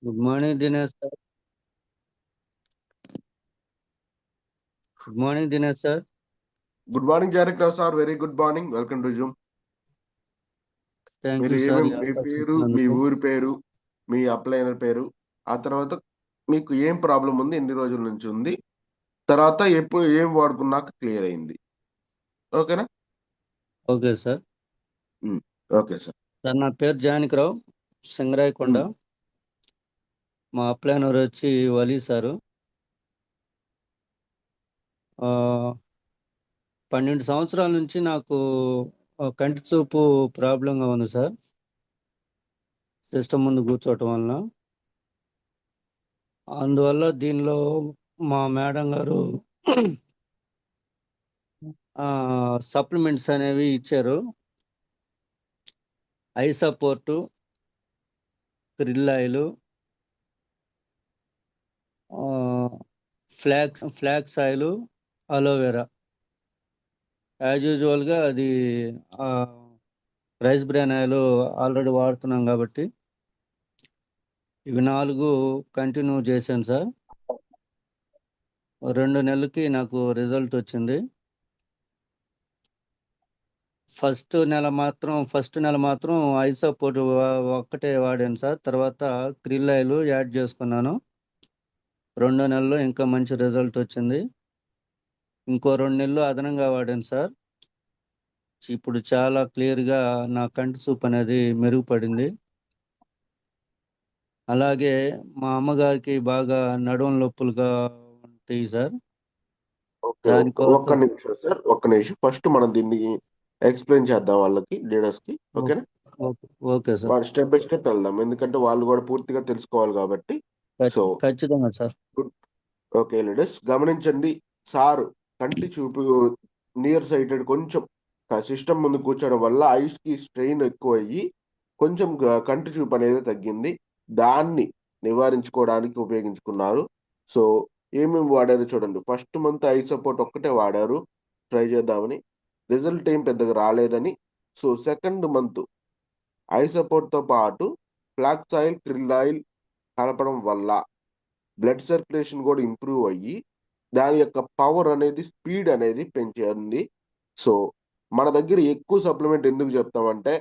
Good morning Dinesh sir. Good morning Dinesh sir. Good morning Janaki Rao sir. Very good morning. Welcome to Zoom. Thank మీరు you sir, ఈ మీ అవకాశం పేరు, మీ ఇచ్చినందుకు. ఊరి పేరు, మీ అప్లైనర్ పేరు, ఆ తర్వాత మీకు ఏం ప్రాబ్లం ఉంది, ఎన్ని రోజుల నుంచి ఉంది, తర్వాత ఎప్పుడు ఏం వాడుకున్నాక క్లియర్ అయింది. ఓకేనా? Okay sir. Um, okay sir. Sir, నా పేరు జానకిరావు, సింగరాయకొండ. ఉమ్, మా అప్లైనర్ వచ్చి వలీ సారు. ఆ, 12 సంవత్సరాల నుంచి నాకు కంటి చూపు ప్రాబ్లంగా ఉంది సార్. సిస్టమ్ ముందు కూర్చోవటం వలన. అందువల్ల దీనిలో మా మేడం గారు సప్లిమెంట్స్ అనేవి ఇచ్చారు. I support, krill oil, flax oil, aloe vera. As యూజువల్గా అది ఆ, రైస్ బ్రాన్ ఆయిల్ ఆల్రెడీ వాడుతున్నాం కాబట్టి ఇవి 4 కంటిన్యూ చేశాను సార్. 2 నెలలకి నాకు రిజల్ట్ వచ్చింది. ఫస్ట్ నెల మాత్రం ఐ సపోర్ట్ ఒక్కటే వాడాను సార్. తర్వాత క్రిల్ ఆయిల్ యాడ్ చేసుకున్నాను. 2 నెలల్లో ఇంకా మంచి రిజల్ట్ వచ్చింది. ఇంకో 2 నెలలు అదనంగా వాడాను సార్. ఇప్పుడు చాలా క్లియర్గా నా కంటి చూపు అనేది మెరుగుపడింది. అలాగే మా అమ్మగారికి బాగా నడుము నొప్పులుగా ఉంటాయి సార్. ఓకే. ఒక్క దానికోసం. నిమిషం సార్, ఒక్క నిమిషం. ఫస్ట్ మనం దీన్ని ఎక్స్ప్లెయిన్ చేద్దాం వాళ్ళకి, లీడర్స్ కి. ఓకే. ఓకేనా? ఓకే. Okay sir. వాళ్ళు స్టెప్ బై స్టెప్ వెళ్దాం, ఎందుకంటే వాళ్ళు కూడా పూర్తిగా తెలుసుకోవాలి కాబట్టి. సో ఖచ్చితంగా సార్. గుడ్. ఓకే లీడర్స్, గమనించండి. సారు కంటి చూపు నియర్ సైటెడ్, కొంచెం సిస్టమ్ ముందు కూర్చోవడం వల్ల ఐస్ కి స్ట్రెయిన్ ఎక్కువ అయ్యి కొంచెం కంటి చూపు అనేది తగ్గింది. దాన్ని నివారించుకోవడానికి ఉపయోగించుకున్నారు. సో ఏమేమి వాడారు చూడండి. ఫస్ట్ మంత్ ఐ సపోర్ట్ ఒక్కటే వాడారు, ట్రై చేద్దామని. రిజల్ట్ ఏం పెద్దగా రాలేదని. So second month I support తో పాటు ఫ్లాక్స్ ఆయిల్, క్రిల్ ఆయిల్ కలపడం వల్ల బ్లడ్ సర్క్యులేషన్ కూడా ఇంప్రూవ్ అయ్యి దాని యొక్క పవర్ అనేది, స్పీడ్ అనేది పెంచింది. సో మన దగ్గర ఎక్కువ సప్లిమెంట్ ఎందుకు చెప్తామంటే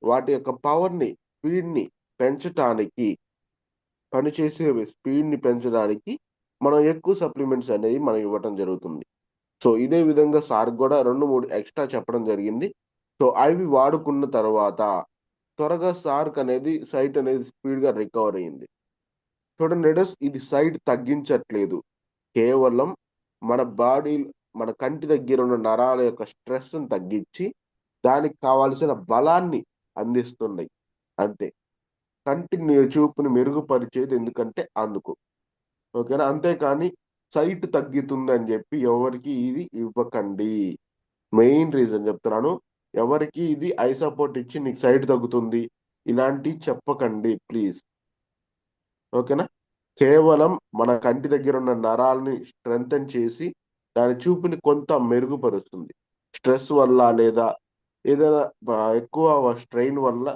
వాటి యొక్క పవర్ని, స్పీడ్ని పెంచటానికి, పనిచేసే స్పీడ్ని పెంచడానికి మనం ఎక్కువ సప్లిమెంట్స్ అనేవి మనం ఇవ్వటం జరుగుతుంది. సో ఇదే విధంగా సార్ కూడా 2-3 ఎక్స్ట్రా చెప్పడం జరిగింది. సో అవి వాడుకున్న తర్వాత త్వరగా సార్క్ అనేది, సైట్ అనేది స్పీడ్గా రికవర్ అయింది. చూడండి లీడర్స్, ఇది సైట్ తగ్గించట్లేదు, కేవలం మన బాడీ, మన కంటి దగ్గర ఉన్న నరాల యొక్క స్ట్రెస్ని తగ్గించి దానికి కావాల్సిన బలాన్ని అందిస్తున్నాయి అంతే. కంటి చూపుని మెరుగుపరిచేది ఎందుకంటే అందుకు. ఓకేనా? అంతేకాని సైట్ తగ్గుతుంది అని చెప్పి ఎవరికి ఇది ఇవ్వకండి. మెయిన్ రీజన్ చెప్తున్నాను. ఎవరికి ఇది ఐ సపోర్ట్ ఇచ్చి నీకు సైట్ తగ్గుతుంది ఇలాంటి చెప్పకండి ప్లీజ్. ఓకేనా? కేవలం మన కంటి దగ్గర ఉన్న నరాలని స్ట్రెంగ్తన్ చేసి దాని చూపుని కొంత మెరుగుపరుస్తుంది. స్ట్రెస్ వల్ల లేదా ఏదైనా ఎక్కువ స్ట్రెయిన్ వల్ల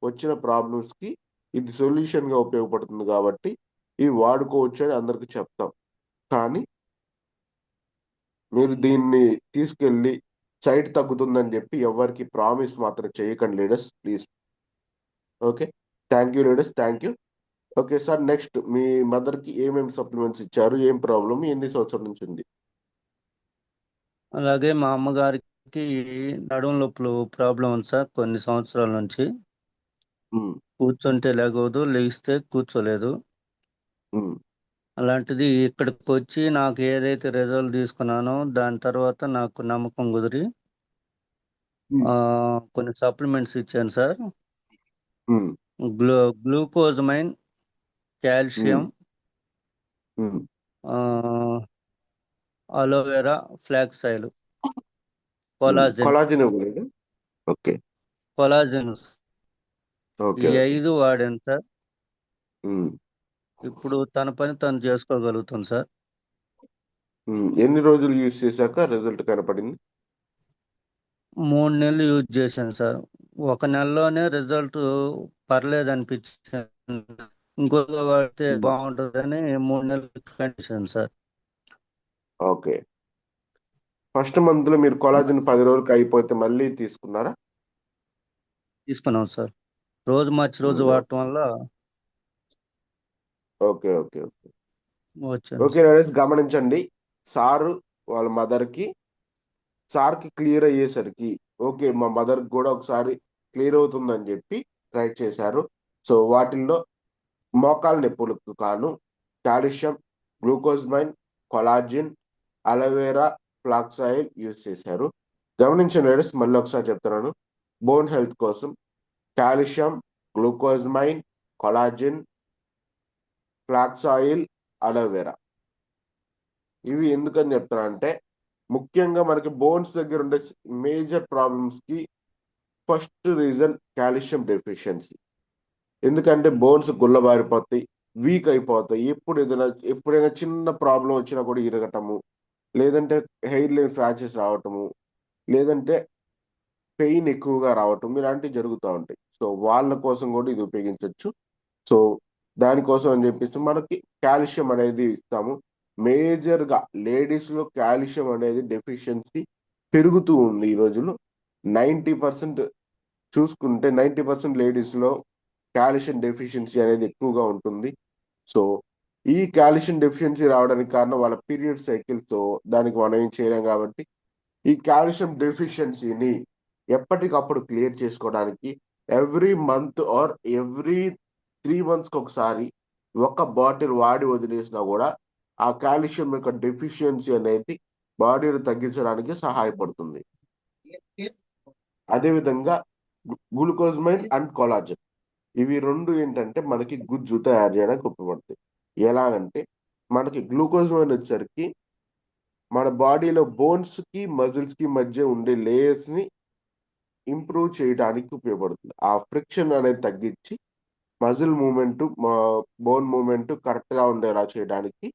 వచ్చిన ప్రాబ్లమ్స్ కి ఇది సొల్యూషన్ గా ఉపయోగపడుతుంది కాబట్టి ఇవి వాడుకోవచ్చు అని అందరికి చెప్తాం. కానీ మీరు దీన్ని తీసుకెళ్ళి సైట్ తగ్గుతుందని చెప్పి ఎవరికి ప్రామిస్ మాత్రం చేయకండి leaders please. Okay. Thank you leaders, thank you. Okay sir, next me mother కి ఏమేమి సప్లిమెంట్స్ ఇచ్చారు, ఏం ప్రాబ్లమ్, ఎన్ని సంవత్సరాల నుంచి ఉంది? అలాగే మా అమ్మగారికి నడుము నొప్పులు ప్రాబ్లం ఉంది సార్, కొన్ని సంవత్సరాల నుంచి. ఉమ్, కూర్చుంటే లేగవదు, లేస్తే కూర్చోలేదు. ఉమ్, అలాంటిది ఇక్కడికి వచ్చి నాకు ఏదైతే రిజల్ట్ తీసుకున్నానో దాని తర్వాత నాకు నమ్మకం కుదిరి ఉమ్, కొన్ని సప్లిమెంట్స్ ఇచ్చాను sir. Um, glucosamine, calcium, um, um. Aloe vera, flax oil, collagen. Collagen ఇవ్వలేదు? ఓకే. కొలాజిన్ ఈ ఓకే. ఓకే. 5 వాడాను సార్. ఉమ్, ఇప్పుడు తన పని తను చేసుకోగలుగుతుంది సార్. ఎన్ని రోజులు యూజ్ చేశాక రిజల్ట్ కనపడింది? 3 నెలలు యూజ్ చేశాను సార్. ఒక నెలలోనే రిజల్ట్ పర్లేదు అనిపించింది. ఇంకోగా వాడితే బాగుంటుందని 3 నెలల condition sir. Okay. First month లో మీరు కొలాజిన్ 10 రోజులకి అయిపోతే మళ్ళీ తీసుకున్నారా? తీసుకున్నాం సార్. రోజు మార్చి రోజు ఉమ్, వాడటం వల్ల ఓకే ఓకే ఓకే వచ్చాను ఓకే సార్. నరేష్, గమనించండి. సారు వాళ్ళ మదర్కి సార్కి క్లియర్ అయ్యేసరికి ఓకే మా మదర్కి కూడా ఒకసారి క్లియర్ అవుతుందని చెప్పి ట్రై చేశారు. సో వాటిల్లో మోకాలు నొప్పులకు కాను calcium, glucosamine, collagen, aloe vera, flax oil use చేశారు. గమనించండి లేడీస్, మళ్ళీ ఒకసారి చెప్తున్నాను. బోన్ హెల్త్ కోసం calcium, glucosamine, collagen, flax oil, aloe vera. ఇవి ఎందుకని చెప్తున్నా అంటే ముఖ్యంగా మనకి బోన్స్ దగ్గర ఉండే మేజర్ ప్రాబ్లమ్స్ కి ఫస్ట్ రీజన్ కాల్షియం డెఫిషియన్సీ. ఎందుకంటే బోన్స్ గుల్లబారిపోతాయి, వీక్ అయిపోతాయి. ఎప్పుడైనా చిన్న ప్రాబ్లం వచ్చినా కూడా ఇరగటము, లేదంటే హెయిర్ లైన్ ఫ్రాక్చర్స్ రావటము, లేదంటే పెయిన్ ఎక్కువగా రావటం, ఇలాంటివి జరుగుతూ ఉంటాయి. సో వాళ్ళ కోసం కూడా ఇది ఉపయోగించవచ్చు. సో దానికోసం అని చెప్పేసి మనకి కాల్షియం అనేది ఇస్తాము. మేజర్గా లేడీస్లో కాల్షియం అనేది డెఫిషియన్సీ పెరుగుతూ ఉంది ఈ రోజుల్లో. 90% చూసుకుంటే 90% లేడీస్లో కాల్షియం డెఫిషియన్సీ అనేది ఎక్కువగా ఉంటుంది. సో ఈ కాల్షియం డెఫిషియన్సీ రావడానికి కారణం వాళ్ళ పీరియడ్ సైకిల్తో, దానికి మనం ఏం చేయలేం కాబట్టి ఈ కాల్షియం డెఫిషియన్సీని ఎప్పటికప్పుడు క్లియర్ చేసుకోవడానికి ఎవ్రీ మంత్ ఆర్ ఎవ్రీ 3 మంత్స్కి ఒకసారి ఒక బాటిల్ వాడి వదిలేసినా కూడా ఆ కాల్షియం యొక్క డెఫిషియన్సీ అనేది బాడీని తగ్గించడానికి సహాయపడుతుంది. అదేవిధంగా గ్లూకోజ్మైన్ అండ్ కొలాజన్, ఇవి రెండు ఏంటంటే మనకి గుజ్జు తయారు చేయడానికి ఉపయోగపడతాయి. ఎలాగంటే మనకి గ్లూకోజ్మైన్ వచ్చేసరికి మన బాడీలో బోన్స్ కి మజిల్స్ కి మధ్య ఉండే లేయర్స్ ని ఇంప్రూవ్ చేయడానికి ఉపయోగపడుతుంది. ఆ ఫ్రిక్షన్ అనేది తగ్గించి muscle movement, bone movement correct గా ఉండేలా చేయడానికి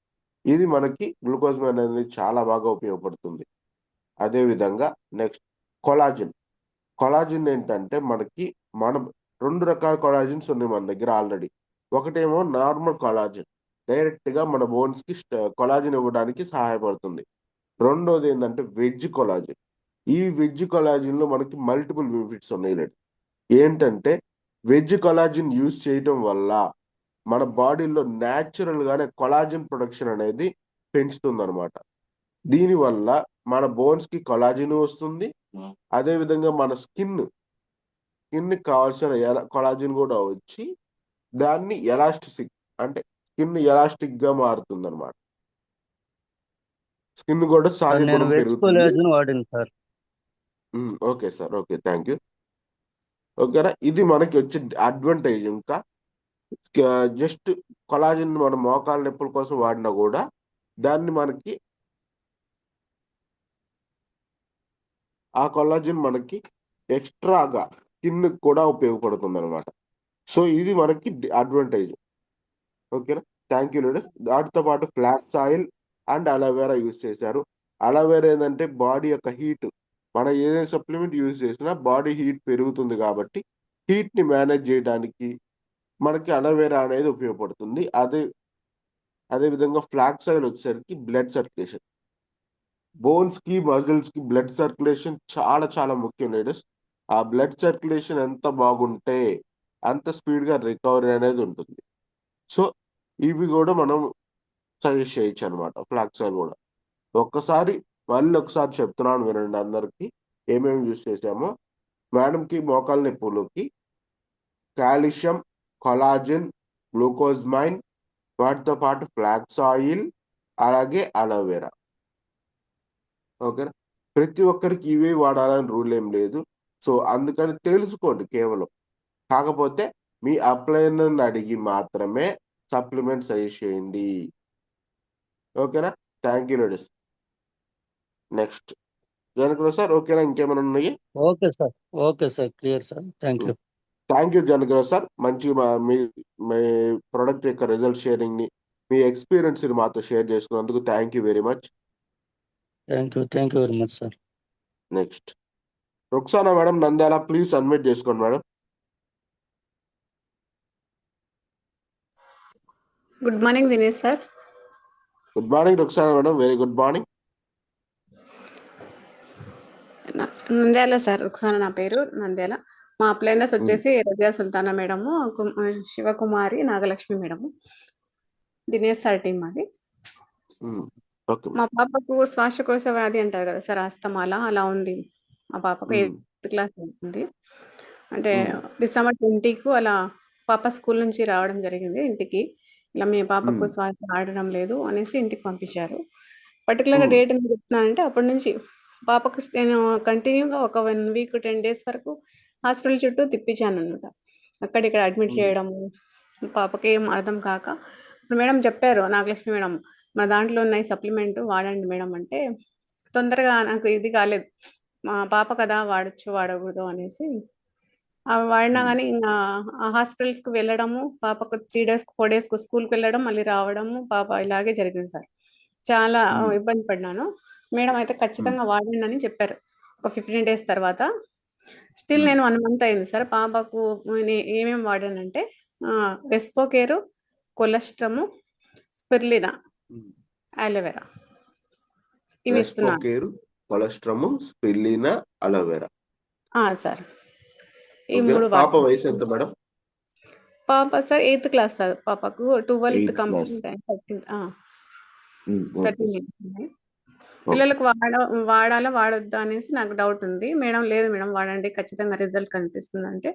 ఇది మనకి గ్లూకోజ్మైన్ అనేది చాలా బాగా ఉపయోగపడుతుంది. అదే విధంగా నెక్స్ట్ కొలాజిన్. కొలాజిన్ ఏంటంటే మనకి మన 2 రకాల కొలాజిన్స్ ఉన్నాయి మన దగ్గర ఆల్రెడీ. ఒకటేమో నార్మల్ కొలాజిన్, డైరెక్ట్ గా మన బోన్స్ కి కొలాజిన్ ఇవ్వడానికి సహాయపడుతుంది. రెండోది ఏంటంటే వెజ్ కొలాజిన్. ఈ వెజ్ కొలాజిన్ లో మనకి మల్టిపుల్ బెనిఫిట్స్ ఉన్నాయి. ఏంటంటే వెజ్ కొలాజిన్ యూజ్ చేయడం వల్ల మన బాడీలో న్యాచురల్ గానే కొలాజిన్ ప్రొడక్షన్ అనేది పెంచుతుంది అనమాట. దీనివల్ల మన బోన్స్ కి కొలాజిన్ వస్తుంది. అదే విధంగా మన స్కిన్ కావాల్సిన కొలాజిన్ కూడా వచ్చి దాన్ని ఎలాస్టిక్, అంటే స్కిన్ ఎలాస్టిక్ గా మారుతుంది అనమాట. స్కిన్ కూడా సార్ సహజ నేను గుణం వెజ్ పెరుగుతుంది. కొలాజిన్ వాడాను sir. Okay sir, okay, thank you. ఓకేనా, ఇది మనకి వచ్చే అడ్వాంటేజ్. ఇంకా జస్ట్ కొలాజిన్ మన మోకాళ్ళ నొప్పుల కోసం వాడినా కూడా దాన్ని మనకి ఆ కొలాజిన్ మనకి ఎక్స్ట్రాగా స్కిన్ కూడా ఉపయోగపడుతుంది అనమాట. సో ఇది మనకి అడ్వాంటేజ్. ఓకేనా, థ్యాంక్ యూ లేడీస్. దాటితో పాటు flax oil and aloe vera use చేశారు. అలోవెరా ఏంటంటే బాడీ యొక్క హీట్, మనం ఏదైనా సప్లిమెంట్ యూజ్ చేసినా బాడీ హీట్ పెరుగుతుంది కాబట్టి హీట్ ని మేనేజ్ చేయడానికి మనకి అలోవెరా అనేది ఉపయోగపడుతుంది. అదే విధంగా ఫ్లాక్స్ ఆయిల్ వచ్చేసరికి బ్లడ్ సర్క్యులేషన్, బోన్స్ కి మజిల్స్ కి బ్లడ్ సర్క్యులేషన్ చాలా చాలా ముఖ్యం లేడీస్. ఆ బ్లడ్ సర్క్యులేషన్ ఎంత బాగుంటే అంత స్పీడ్ గా రికవరీ అనేది ఉంటుంది. సో ఇవి కూడా మనం సజెస్ట్ చేయొచ్చు అనమాట, ఫ్లాక్స్ ఆయిల్ కూడా. ఒక్కసారి మళ్ళీ ఒకసారి చెప్తున్నాను వినండి అందరికి ఏమేమి యూజ్ చేసామో. మేడంకి మోకాళ్ళ నొప్పులకి కాల్షియం, కొలాజిన్, గ్లూకోజ్మైన్, వాటితో పాటు ఫ్లాక్స్ ఆయిల్, అలాగే అలోవెరా. ఓకేనా, ప్రతి ఒక్కరికి ఇవే వాడాలని రూల్ ఏం లేదు. సో అందుకని తెలుసుకోండి కేవలం. కాకపోతే మీ అప్లైనర్ని అడిగి మాత్రమే సప్లిమెంట్ సజెస్ట్ చేయండి. ఓకేనా, thank you ladies. Next Janakula sir, ఓకేనా, ఇంకేమైనా ఉన్నాయి? Okay sir. Okay sir, clear sir. Thank you. Thank you Janakula sir. మంచి మీ ప్రొడక్ట్ యొక్క రిజల్ట్ షేరింగ్ ని, మీ ఎక్స్పీరియన్స్ ని మాతో షేర్ చేసుకున్నందుకు thank you very much. Thank you very much sir. Next Ruksana madam Nandyala, please submit చేసుకోండి madam. Good morning Dinesh sir. Good morning Ruksana madam, very good morning. Nandyala sir, ఒకసారి నా పేరు నంద్యాల. మా అప్లైనర్స్ వచ్చేసి Razia Sultana madam, Sivakumari, Nagalakshmi madam. Dinesh sir team అది. మా పాపకు శ్వాసకోశ వ్యాధి అంటారు కదా సార్, ఆస్తమాల అలా ఉంది. మా పాపకు 8th క్లాస్ అవుతుంది. అంటే December 20కు అలా పాప స్కూల్ నుంచి రావడం జరిగింది ఇంటికి. ఇలా మీ పాపకు శ్వాస ఆడడం లేదు అనేసి ఇంటికి పంపించారు. పర్టికులర్గా డేట్ ఎందుకు చెప్తున్నానంటే, అప్పటి నుంచి పాపకు నేను కంటిన్యూగా ఒక 1 వీక్ 10 డేస్ వరకు హాస్పిటల్ చుట్టూ తిప్పించాను అనమాట. అక్కడిక్కడ అడ్మిట్ చేయడము, పాపకి ఏం అర్థం కాక. ఇప్పుడు మేడం చెప్పారు, నాగలక్ష్మి మేడం, మన దాంట్లో ఉన్నాయి సప్లిమెంట్ వాడండి మేడం అంటే, తొందరగా నాకు ఇది కాలేదు. మా పాప కదా వాడచ్చు వాడకూడదు అనేసి అవి వాడినా కానీ ఇంకా హాస్పిటల్స్కి వెళ్ళడము, పాపకు 3 days 4 days స్కూల్కి వెళ్ళడం, మళ్ళీ రావడము, పాప ఇలాగే జరిగింది సార్. చాలా ఇబ్బంది పడినాను. మేడం అయితే ఖచ్చితంగా వాడండి అని చెప్పారు ఒక 15 days తర్వాత. స్టిల్ నేను 1 month అయింది సార్. పాపకు ఏమేమి వాడానంటే రెస్పోకేరు, కొలెస్ట్రము, స్పిర్లినా, అలోవెరా ఇవి ఇస్తున్నాను. రెస్పోకేరు, కొలెస్ట్రము, స్పిర్లినా, అలోవెరా సార్. ఈ 3 పాప వయసు ఎంత మేడం? పాప సార్ 8th క్లాస్ సార్. పాపకు 12th కంప్లీట్ 13 పిల్లలకు వాడాలా వాడొద్దా అనేసి నాకు డౌట్ ఉంది. మేడం లేదు మేడం వాడండి, ఖచ్చితంగా రిజల్ట్ కనిపిస్తుంది అంటే,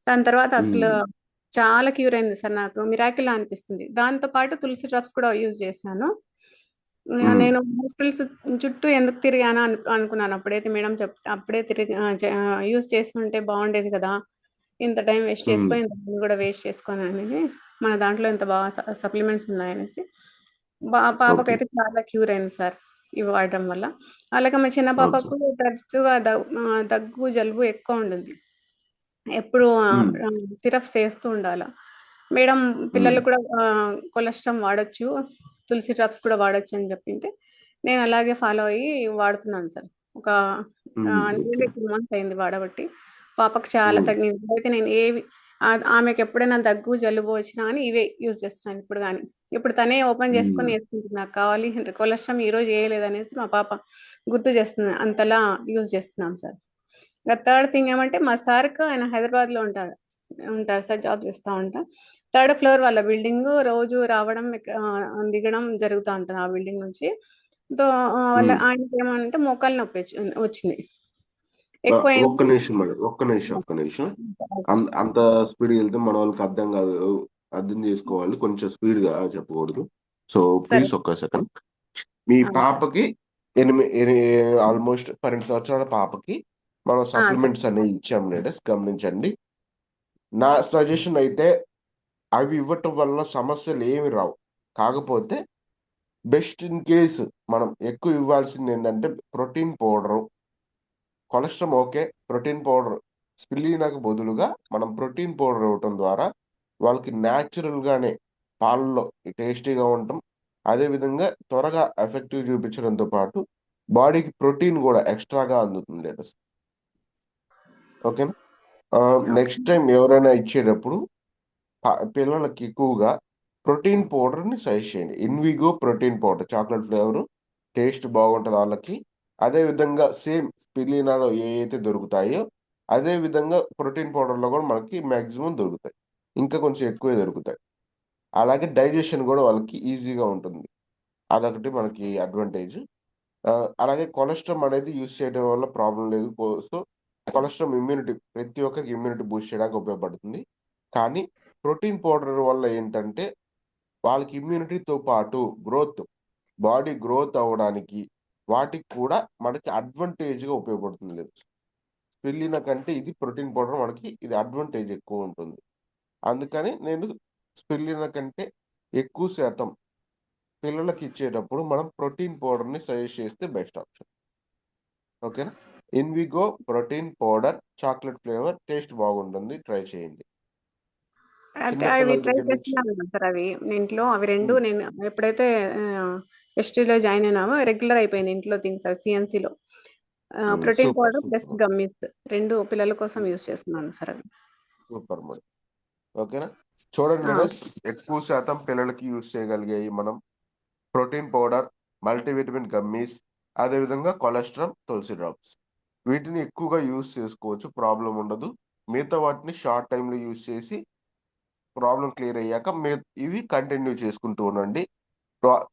దాని తర్వాత అసలు చాలా క్యూర్ అయింది సార్. నాకు మిరాకిల్ అనిపిస్తుంది. దాంతో పాటు తులసి డ్రాప్స్ కూడా యూజ్ చేశాను. నేను హాస్పిటల్స్ చుట్టూ ఎందుకు తిరిగాను అనుకున్నాను. అప్పుడైతే మేడం అప్పుడే యూజ్ చేస్తుంటే బాగుండేది కదా, ఇంత టైం వేస్ట్ చేసుకొని ఇంత మనీ కూడా వేస్ట్ చేసుకొని అనేది, మన దాంట్లో ఇంత బాగా సప్లిమెంట్స్ ఉన్నాయనేసి పాపకైతే చాలా క్యూర్ అయింది సార్ ఇవి వాడడం వల్ల. అలాగే మా చిన్న పాపకు తరచుగా దగ్గు జలుబు ఎక్కువ ఉంటుంది. ఎప్పుడు సిరప్స్ చేస్తూ ఉండాలి. మేడం పిల్లలు కూడా కొలెస్ట్రాల్ వాడొచ్చు, తులసి డ్రాప్స్ కూడా వాడొచ్చు అని చెప్పింటే నేను అలాగే ఫాలో అయ్యి వాడుతున్నాను సార్. ఒక 2 months అయింది వాడబట్టి. పాపకు చాలా తగ్గింది. అయితే నేను ఆమెకు ఎప్పుడైనా దగ్గు జలుబు వచ్చినా కానీ ఇవే యూజ్ చేస్తున్నాను ఇప్పుడు. కానీ ఇప్పుడు తనే ఓపెన్ చేసుకొని వేసుకుంటుంది, నాకు కావాలి కొలెస్ట్రాల్ ఈరోజు వేయలేదు అనేసి మా పాప గుర్తు చేస్తుంది. అంతలా యూజ్ చేస్తున్నాం సార్. ఇంకా 3rd థింగ్ ఏమంటే, మా సార్కు ఆయన హైదరాబాద్లో ఉంటారు సార్, జాబ్ చేస్తూ ఉంటా. 3rd floor వాళ్ళ బిల్డింగ్, రోజు రావడం దిగడం జరుగుతూ ఉంటుంది ఆ బిల్డింగ్ నుంచి. వాళ్ళ ఆయనకి ఏమంటే మోకాలు నొప్పి వచ్చింది ఎక్కువ. ఒక్క నిమిషం మేడం, ఒక్క నిమిషం. అంత స్పీడ్ వెళ్తే మన వాళ్ళకి అర్థం కాదు, అర్థం చేసుకోవాలి. కొంచెం స్పీడ్ గా చెప్పకూడదు. సో ప్లీజ్ ఒక్క సెకండ్. మీ పాపకి ఆల్మోస్ట్ 12 సంవత్సరాల పాపకి మనం సప్లిమెంట్స్ అనేవి ఇచ్చాం లేడీస్, గమనించండి. నా సజెషన్ అయితే అవి ఇవ్వటం వల్ల సమస్యలు ఏమి రావు. కాకపోతే బెస్ట్ ఇన్ కేసు మనం ఎక్కువ ఇవ్వాల్సింది ఏంటంటే protein powder. Cholesterol okay, protein powder స్పిల్లీనాకు బదులుగా మనం ప్రోటీన్ పౌడర్ ఇవ్వటం ద్వారా వాళ్ళకి న్యాచురల్గానే పాలలో టేస్టీగా ఉండటం, అదేవిధంగా త్వరగా ఎఫెక్టివ్ చూపించడంతో పాటు బాడీకి ప్రోటీన్ కూడా ఎక్స్ట్రాగా అందుతుంది. ఓకేనా? నెక్స్ట్ టైం ఎవరైనా ఇచ్చేటప్పుడు పిల్లలకి ఎక్కువగా ప్రోటీన్ పౌడర్ని సజెస్ట్ చేయండి. Invigo protein powder, chocolate flavour, taste బాగుంటుంది వాళ్ళకి. అదేవిధంగా సేమ్ స్పిర్లినాలో అయితే దొరుకుతాయో అదే విధంగా ప్రోటీన్ పౌడర్లో కూడా మనకి మ్యాక్సిమం దొరుకుతాయి, ఇంకా కొంచెం ఎక్కువే దొరుకుతాయి. అలాగే డైజెషన్ కూడా వాళ్ళకి ఈజీగా ఉంటుంది, అదొకటి మనకి అడ్వాంటేజ్. అలాగే కొలెస్ట్రాల్ అనేది యూజ్ చేయడం వల్ల ప్రాబ్లం లేదు. సో కొలెస్ట్రాల్ ఇమ్యూనిటీ, ప్రతి ఒక్కరికి ఇమ్యూనిటీ బూస్ట్ చేయడానికి ఉపయోగపడుతుంది. కానీ ప్రోటీన్ పౌడర్ వల్ల ఏంటంటే వాళ్ళకి ఇమ్యూనిటీతో పాటు బాడీ గ్రోత్ అవ్వడానికి వాటికి కూడా మనకి అడ్వాంటేజ్గా ఉపయోగపడుతుంది. స్పిర్లినా కంటే ఇది ప్రోటీన్ పౌడర్ మనకి ఇది అడ్వాంటేజ్ ఎక్కువ ఉంటుంది. అందుకని నేను స్పిర్లినా కంటే ఎక్కువ శాతం పిల్లలకి ఇచ్చేటప్పుడు మనం ప్రోటీన్ పౌడర్ని సజెస్ట్ చేస్తే బెస్ట్ ఆప్షన్. ఓకేనా? Invigo protein powder, chocolate flavour, taste బాగుంటుంది, ట్రై చేయండి. అవి ట్రై చేస్తున్నాను సార్. అవి ఇంట్లో అవి 2 నేను ఎప్పుడైతే ఎస్టీలో జాయిన్ అయినామో రెగ్యులర్ అయిపోయింది ఇంట్లో థింగ్స్. సిఎన్సిలో ప్రోటీన్ పౌడర్ ప్లస్ గమ్మీస్ 2 పిల్లల కోసం యూజ్ చేస్తున్నాను సార్. అవి సూపర్ మేడం. ఓకేనా? చూడండి ఆ, లేడీస్, ఎక్కువ శాతం పిల్లలకి యూజ్ చేయగలిగాయి మనం ప్రోటీన్ పౌడర్, మల్టీవిటమిన్ గమ్మీస్, అదేవిధంగా కొలెస్ట్రాల్, తులసి డ్రాప్స్. వీటిని ఎక్కువగా యూజ్ చేసుకోవచ్చు, ప్రాబ్లం ఉండదు. మిగతా వాటిని షార్ట్ టైంలో యూజ్ చేసి ప్రాబ్లం క్లియర్ అయ్యాక ఇవి కంటిన్యూ చేసుకుంటూ ఉండండి.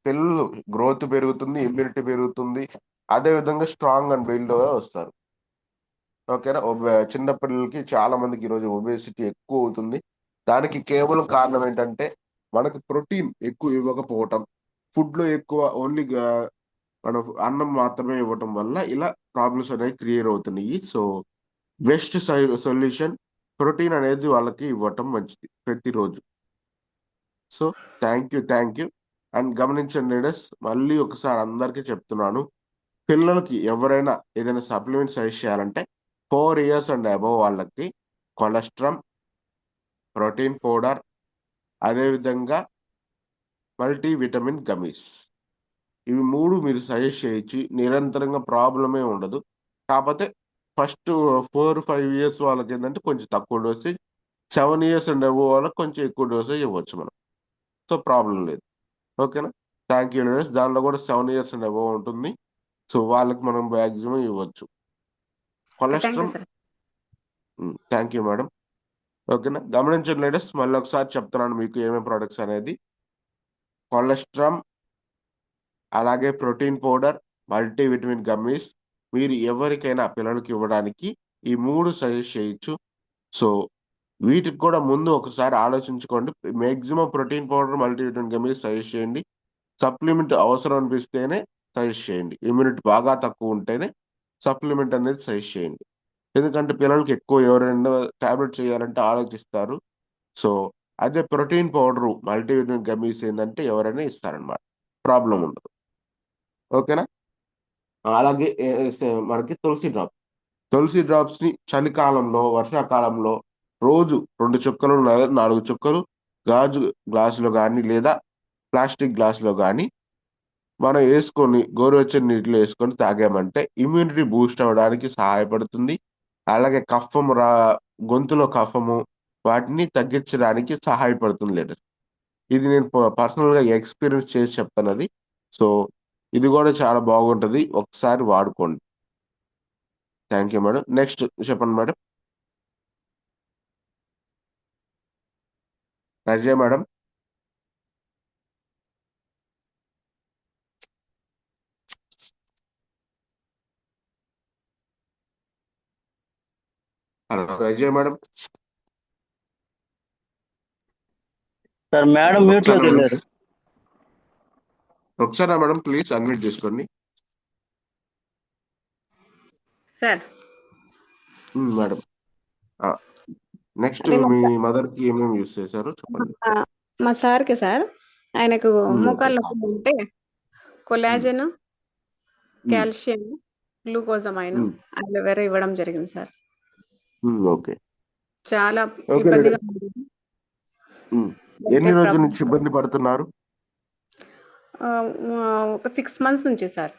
పిల్లలు గ్రోత్ పెరుగుతుంది, ఇమ్యూనిటీ పెరుగుతుంది, అదేవిధంగా స్ట్రాంగ్ అండ్ బిల్డ్గా వస్తారు. ఓకేనా. చిన్న పిల్లలకి చాలా మందికి ఈరోజు ఒబేసిటీ ఎక్కువ అవుతుంది. దానికి కేవలం కారణం ఏంటంటే మనకు ప్రోటీన్ ఎక్కువ ఇవ్వకపోవటం, ఫుడ్లో ఎక్కువ ఓన్లీ మనం అన్నం మాత్రమే ఇవ్వటం వల్ల ఇలా ప్రాబ్లమ్స్ అనేవి క్రియేట్ అవుతున్నాయి. సో బెస్ట్ సొల్యూషన్ ప్రోటీన్ అనేది వాళ్ళకి ఇవ్వటం మంచిది ప్రతిరోజు. So thank you. అండ్ గమనించండి లీడర్స్, మళ్ళీ ఒకసారి అందరికీ చెప్తున్నాను, పిల్లలకి ఎవరైనా ఏదైనా సప్లిమెంట్ సజెస్ట్ చేయాలంటే 4 years అండ్ అబవ్ వాళ్ళకి కొలెస్ట్రాల్, ప్రోటీన్ పౌడర్, అదేవిధంగా మల్టీవిటమిన్ గమీస్, ఇవి 3 మీరు సజెస్ట్ చేయొచ్చు. నిరంతరంగా ప్రాబ్లమే ఉండదు. కాకపోతే ఫస్ట్ 4-5 years వాళ్ళకి ఏంటంటే కొంచెం తక్కువ డోసేజ్, 7 years అండ్ అబవ్ వాళ్ళకి కొంచెం ఎక్కువ డోసేజ్ ఇవ్వచ్చు మనం. సో ప్రాబ్లం లేదు. ఓకేనా. Thank you leaders. దానిలో కూడా 7 years అండ్ అబవ్ ఉంటుంది. సో వాళ్ళకి మనం మ్యాక్సిమం ఇవ్వచ్చు. Okay, thank you cholesterol. Sir. Thank you madam. ఓకేనా. గమనించండి లీడర్స్, మళ్ళీ ఒకసారి చెప్తున్నాను మీకు ఏమేమి ప్రొడక్ట్స్ అనేది. కొలెస్ట్రాల్, అలాగే ప్రోటీన్ పౌడర్, మల్టీవిటమిన్ గమ్మీస్, మీరు ఎవరికైనా పిల్లలకి ఇవ్వడానికి ఈ 3 సజెస్ట్ చేయొచ్చు. సో వీటికి కూడా ముందు ఒకసారి ఆలోచించుకోండి. Maximum protein powder, multivitamin gummies suggest చేయండి. సప్లిమెంట్ అవసరం అనిపిస్తేనే సజెస్ట్ చేయండి. ఇమ్యూనిటీ బాగా తక్కువ ఉంటేనే సప్లిమెంట్ అనేది సజెస్ట్ చేయండి. ఎందుకంటే పిల్లలకి ఎక్కువ ఎవరైనా టాబ్లెట్ చేయాలంటే ఆలోచిస్తారు. సో అదే ప్రోటీన్ పౌడరు, మల్టీవిటమిన్ గమ్మీస్ ఏంటంటే ఎవరైనా ఇస్తారనమాట, ప్రాబ్లం ఉండదు. ఓకేనా. అలాగే మనకి తులసి డ్రాప్స్ని చలికాలంలో, వర్షాకాలంలో రోజు 2 చుక్కలు 4 చుక్కలు గాజు గ్లాసులో కానీ లేదా ప్లాస్టిక్ గ్లాసులో కానీ మనం వేసుకొని గోరువెచ్చని నీటిలో వేసుకొని తాగామంటే ఇమ్యూనిటీ బూస్ట్ అవ్వడానికి సహాయపడుతుంది. అలాగే గొంతులో కఫము వాటిని తగ్గించడానికి సహాయపడుతుంది లీడర్. ఇది నేను పర్సనల్గా ఎక్స్పీరియన్స్ చేసి చెప్తానది. సో ఇది కూడా చాలా బాగుంటుంది, ఒకసారి వాడుకోండి. Thank you madam. నెక్స్ట్ చెప్పండి madam. Razia madam. Hello Razia madam. Sir madam mute లోకి వెళ్ళారు. ఒకసారి మేడం ప్లీజ్ అన్మ్యూట్ చేసుకోండి. సార్ మేడం నెక్స్ట్ అదే మీ మదర్ కి ఏమేమి యూస్ చేశారు చెప్పండి. మా సార్కి సార్, ఆయనకు ఓకే. మోకాళ్ళ నొప్పులు ఉంటే కొలాజన్, కాల్షియం, గ్లూకోజమైన్, అలోవెరా ఇవ్వడం జరిగింది సార్. ఓకే. చాలా ఓకే ఇబ్బందిగా మేడం. ఉంది. ఎన్ని రోజుల ప్రాబ్లం. నుంచి ఇబ్బంది పడుతున్నారు? ఒక 6 months నుంచి సార్.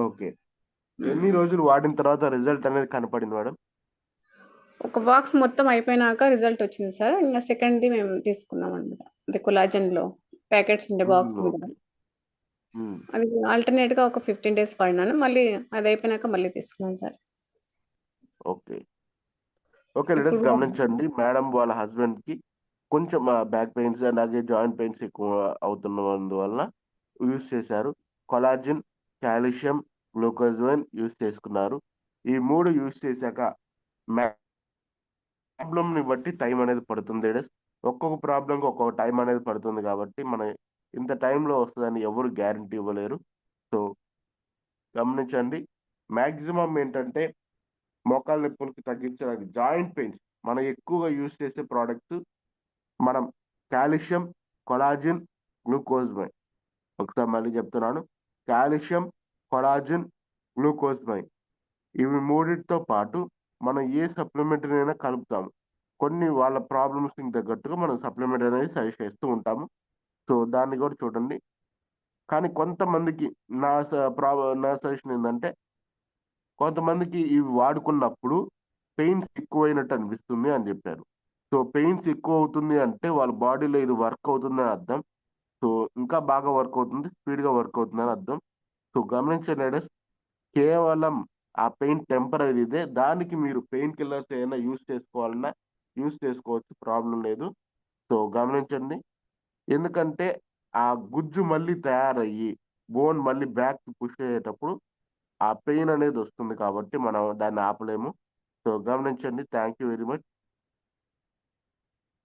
ఓకే. ఎన్ని రోజులు వాడిన తర్వాత రిజల్ట్ అనేది కనపడింది మేడం? ఒక బాక్స్ మొత్తం అయిపోయినాక రిజల్ట్ వచ్చింది సార్. ఇంకా సెకండ్ది మేము తీసుకున్నాం అనమాట. అది కొలాజన్ లో ప్యాకెట్స్ ఉండే బాక్స్ మీద. అది ఆల్టర్నేట్ గా ఒక 15 days వాడినాను. మళ్ళీ అది అయిపోయినాక మళ్ళీ తీసుకున్నాను సార్. ఓకే. ఓకే లేడీస్, ఇప్పుడు గమనించండి, మేడం వాళ్ళ హస్బెండ్ కి కొంచెం బ్యాక్ పెయిన్స్ అలాగే జాయింట్ పెయిన్స్ ఎక్కువ అవుతున్నందువలన యూజ్ చేశారు. కొలాజిన్, కాల్షియం, గ్లూకోజమైన్ యూజ్ చేసుకున్నారు. ఈ 3 యూజ్ చేశాక ప్రాబ్లమ్ని బట్టి టైం అనేది పడుతుంది లేడీస్. ఒక్కొక్క ప్రాబ్లంకి ఒక్కొక్క టైం అనేది పడుతుంది కాబట్టి మనం ఇంత టైంలో వస్తుందని ఎవరు గ్యారంటీ ఇవ్వలేరు. సో గమనించండి, మ్యాక్సిమం ఏంటంటే మోకాళ్ళ నొప్పులకి తగ్గించడానికి జాయింట్ పెయిన్స్ మనం ఎక్కువగా యూజ్ చేసే ప్రోడక్ట్స్ మనం కాల్షియం, కొలాజిన్, గ్లూకోజమైన్. ఒకసారి మళ్ళీ చెప్తున్నాను, కాల్షియం, కొలాజిన్, గ్లూకోజమైన్, ఇవి మూడింటితో పాటు మనం ఏ సప్లిమెంటరీ అయినా కలుపుతాము. కొన్ని వాళ్ళ ప్రాబ్లమ్స్కి తగ్గట్టుగా మనం సప్లిమెంట్ అనేది సజెస్ట్ చేస్తూ ఉంటాము. సో దాన్ని కూడా చూడండి. కానీ కొంతమందికి నా సజెషన్ ఏంటంటే, కొంతమందికి ఇవి వాడుకున్నప్పుడు పెయిన్స్ ఎక్కువైనట్టు అనిపిస్తుంది అని చెప్పారు. సో సో పెయిన్స్ ఎక్కువ అవుతుంది అంటే వాళ్ళ బాడీలో ఇది వర్క్ అవుతుంది అని అర్థం. సో ఇంకా బాగా వర్క్ అవుతుంది, స్పీడ్గా వర్క్ అవుతుంది అని అర్థం. సో గమనించండి లేడీస్, కేవలం ఆ పెయిన్ టెంపరరీ ఇదే. దానికి మీరు పెయిన్ కిల్లర్స్ ఏమైనా యూస్ చేసుకోవాలన్నా యూస్ చేసుకోవచ్చు, ప్రాబ్లం లేదు. సో గమనించండి, ఎందుకంటే ఆ గుజ్జు మళ్ళీ తయారయ్యి బోన్ మళ్ళీ బ్యాక్ పుష్ అయ్యేటప్పుడు ఆ పెయిన్ అనేది వస్తుంది కాబట్టి మనం దాన్ని ఆపలేము. సో గమనించండి. Thank you very much.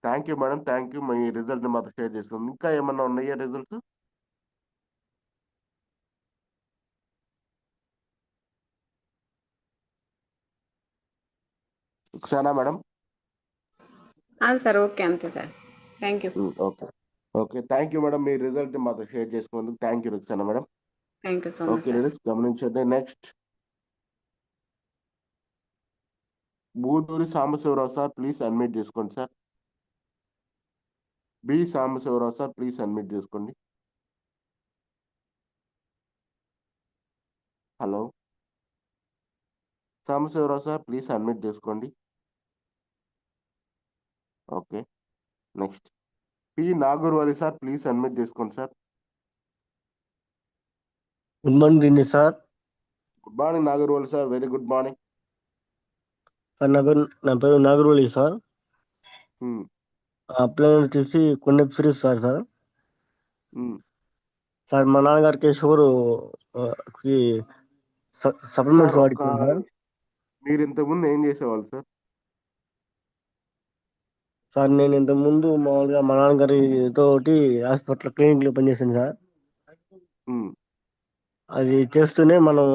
Thank you madam, thank you. మీ రిజల్ట్ని మాతో షేర్ చేస్తుంది. ఇంకా ఏమన్నా ఉన్నాయా రిజల్ట్స్? ఒకసారా మేడం? సార్ ఓకే, అంతే sir. Thank you. Okay. Okay, thank you madam. మీ రిజల్ట్ని మాతో షేర్ చేసుకున్నందుకు thank you Ruksana madam. Thank you so much okay sir. Ladies, గమనించండి. Next Buduri Sambasivarao sir, please admit చేసుకోండి sir. B Sambasivarao sir, please admit చేసుకోండి. Hello Sambasivarao sir, please admit చేసుకోండి. Okay, next P Nagurvali sir, please admit చేసుకోండి sir. Good morning Dinesh sir. Good morning Nagurvali sir, very good morning sir నా పేరు నాగర్వల్లి sir. Apply వచ్చేసి కొన్ని series sir. Sir మా నాన్నగారికి sugar supplements వాడిచ్చాను sir. మీరు ఇంతకుముందు ఏం చేసేవాళ్ళు సార్? సార్ నేను ఇంతకుముందు మామూలుగా మా నాన్నగారి తోటి హాస్పిటల్ క్లినిక్లో పనిచేసాను సార్. అది చేస్తూనే మనం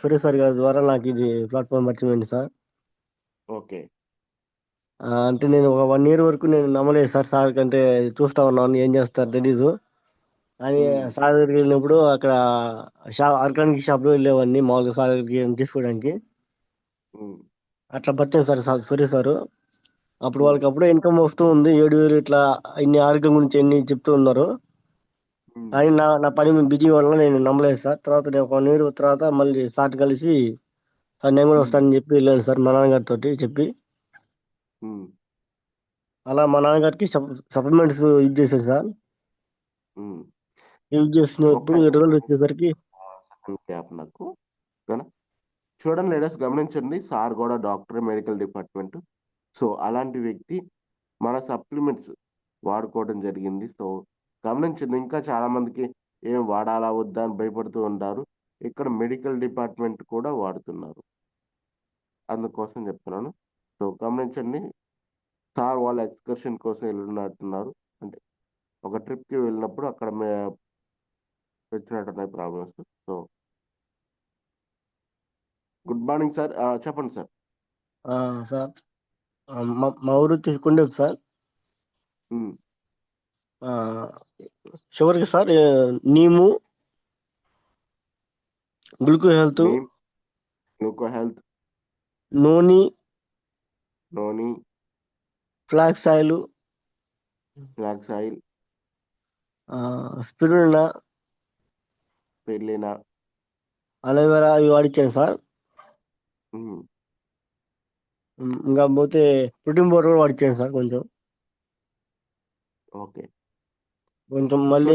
సురేష్ సార్ గారి ద్వారా నాకు ఇది ప్లాట్ఫామ్ పరిచయమైంది సార్. ఓకే. అంటే నేను ఒక 1 year వరకు నేను నమ్మలేదు సార్. సార్ కంటే చూస్తా ఉన్నాను, ఏం చేస్తారు తెలీదు అని. సార్ దగ్గరికి వెళ్ళినప్పుడు అక్కడ ఆర్గానిక్ షాప్లో వెళ్ళేవాడిని మామూలుగా సార్ దగ్గరికి తీసుకోవడానికి. అట్లా పరిచయం సార్ సురేష్ సారు. అప్పుడు వాళ్ళకి అప్పుడే ఇన్కమ్ వస్తూ ఉంది, 7,000 ఇట్లా ఇన్ని ఆరోగ్యం గురించి ఎన్ని చెప్తూ ఉన్నారు. కానీ నా పని బిజీ వల్ల నేను నమ్మలేదు సార్. తర్వాత నేను ఒక 1 year తర్వాత మళ్ళీ సార్ కలిసి సార్ నేను కూడా వస్తానని చెప్పి వెళ్ళాను సార్ మా నాన్నగారితో చెప్పి. అలా మా నాన్నగారికి సప్లిమెంట్స్ యూజ్ చేశాను సార్. యూజ్ చేసినప్పుడు రిజల్ట్ వచ్చేసరికి నాకు చూడండి లేడీస్, గమనించండి. సార్ కూడా డాక్టర్, మెడికల్ డిపార్ట్మెంట్. సో అలాంటి వ్యక్తి మన సప్లిమెంట్స్ వాడుకోవడం జరిగింది. సో గమనించండి, ఇంకా చాలా మందికి ఏం వాడాలా వద్దా అని భయపడుతూ ఉంటారు. ఇక్కడ మెడికల్ డిపార్ట్మెంట్ కూడా వాడుతున్నారు, అందుకోసం చెప్తున్నాను. సో గమనించండి, సార్ వాళ్ళ ఎక్స్కర్షన్ కోసం వెళ్ళినట్టున్నారు. అంటే ఒక ట్రిప్కి వెళ్ళినప్పుడు అక్కడ వచ్చినట్టున్నాయి problems. So good morning sir, చెప్పండి సార్. సార్ మా ఊరు తీసుకుండే సార్. షుగర్కి సార్ నీము, gluco health, noni, flax oil, spirulina, aloe vera ఇవి వాడిచ్చాను సార్. ఇంకా పోతే ప్రోటీన్ పౌడర్ కూడా వాడిచ్చాను సార్ కొంచెం. ఓకే, కొంచెం మళ్ళీ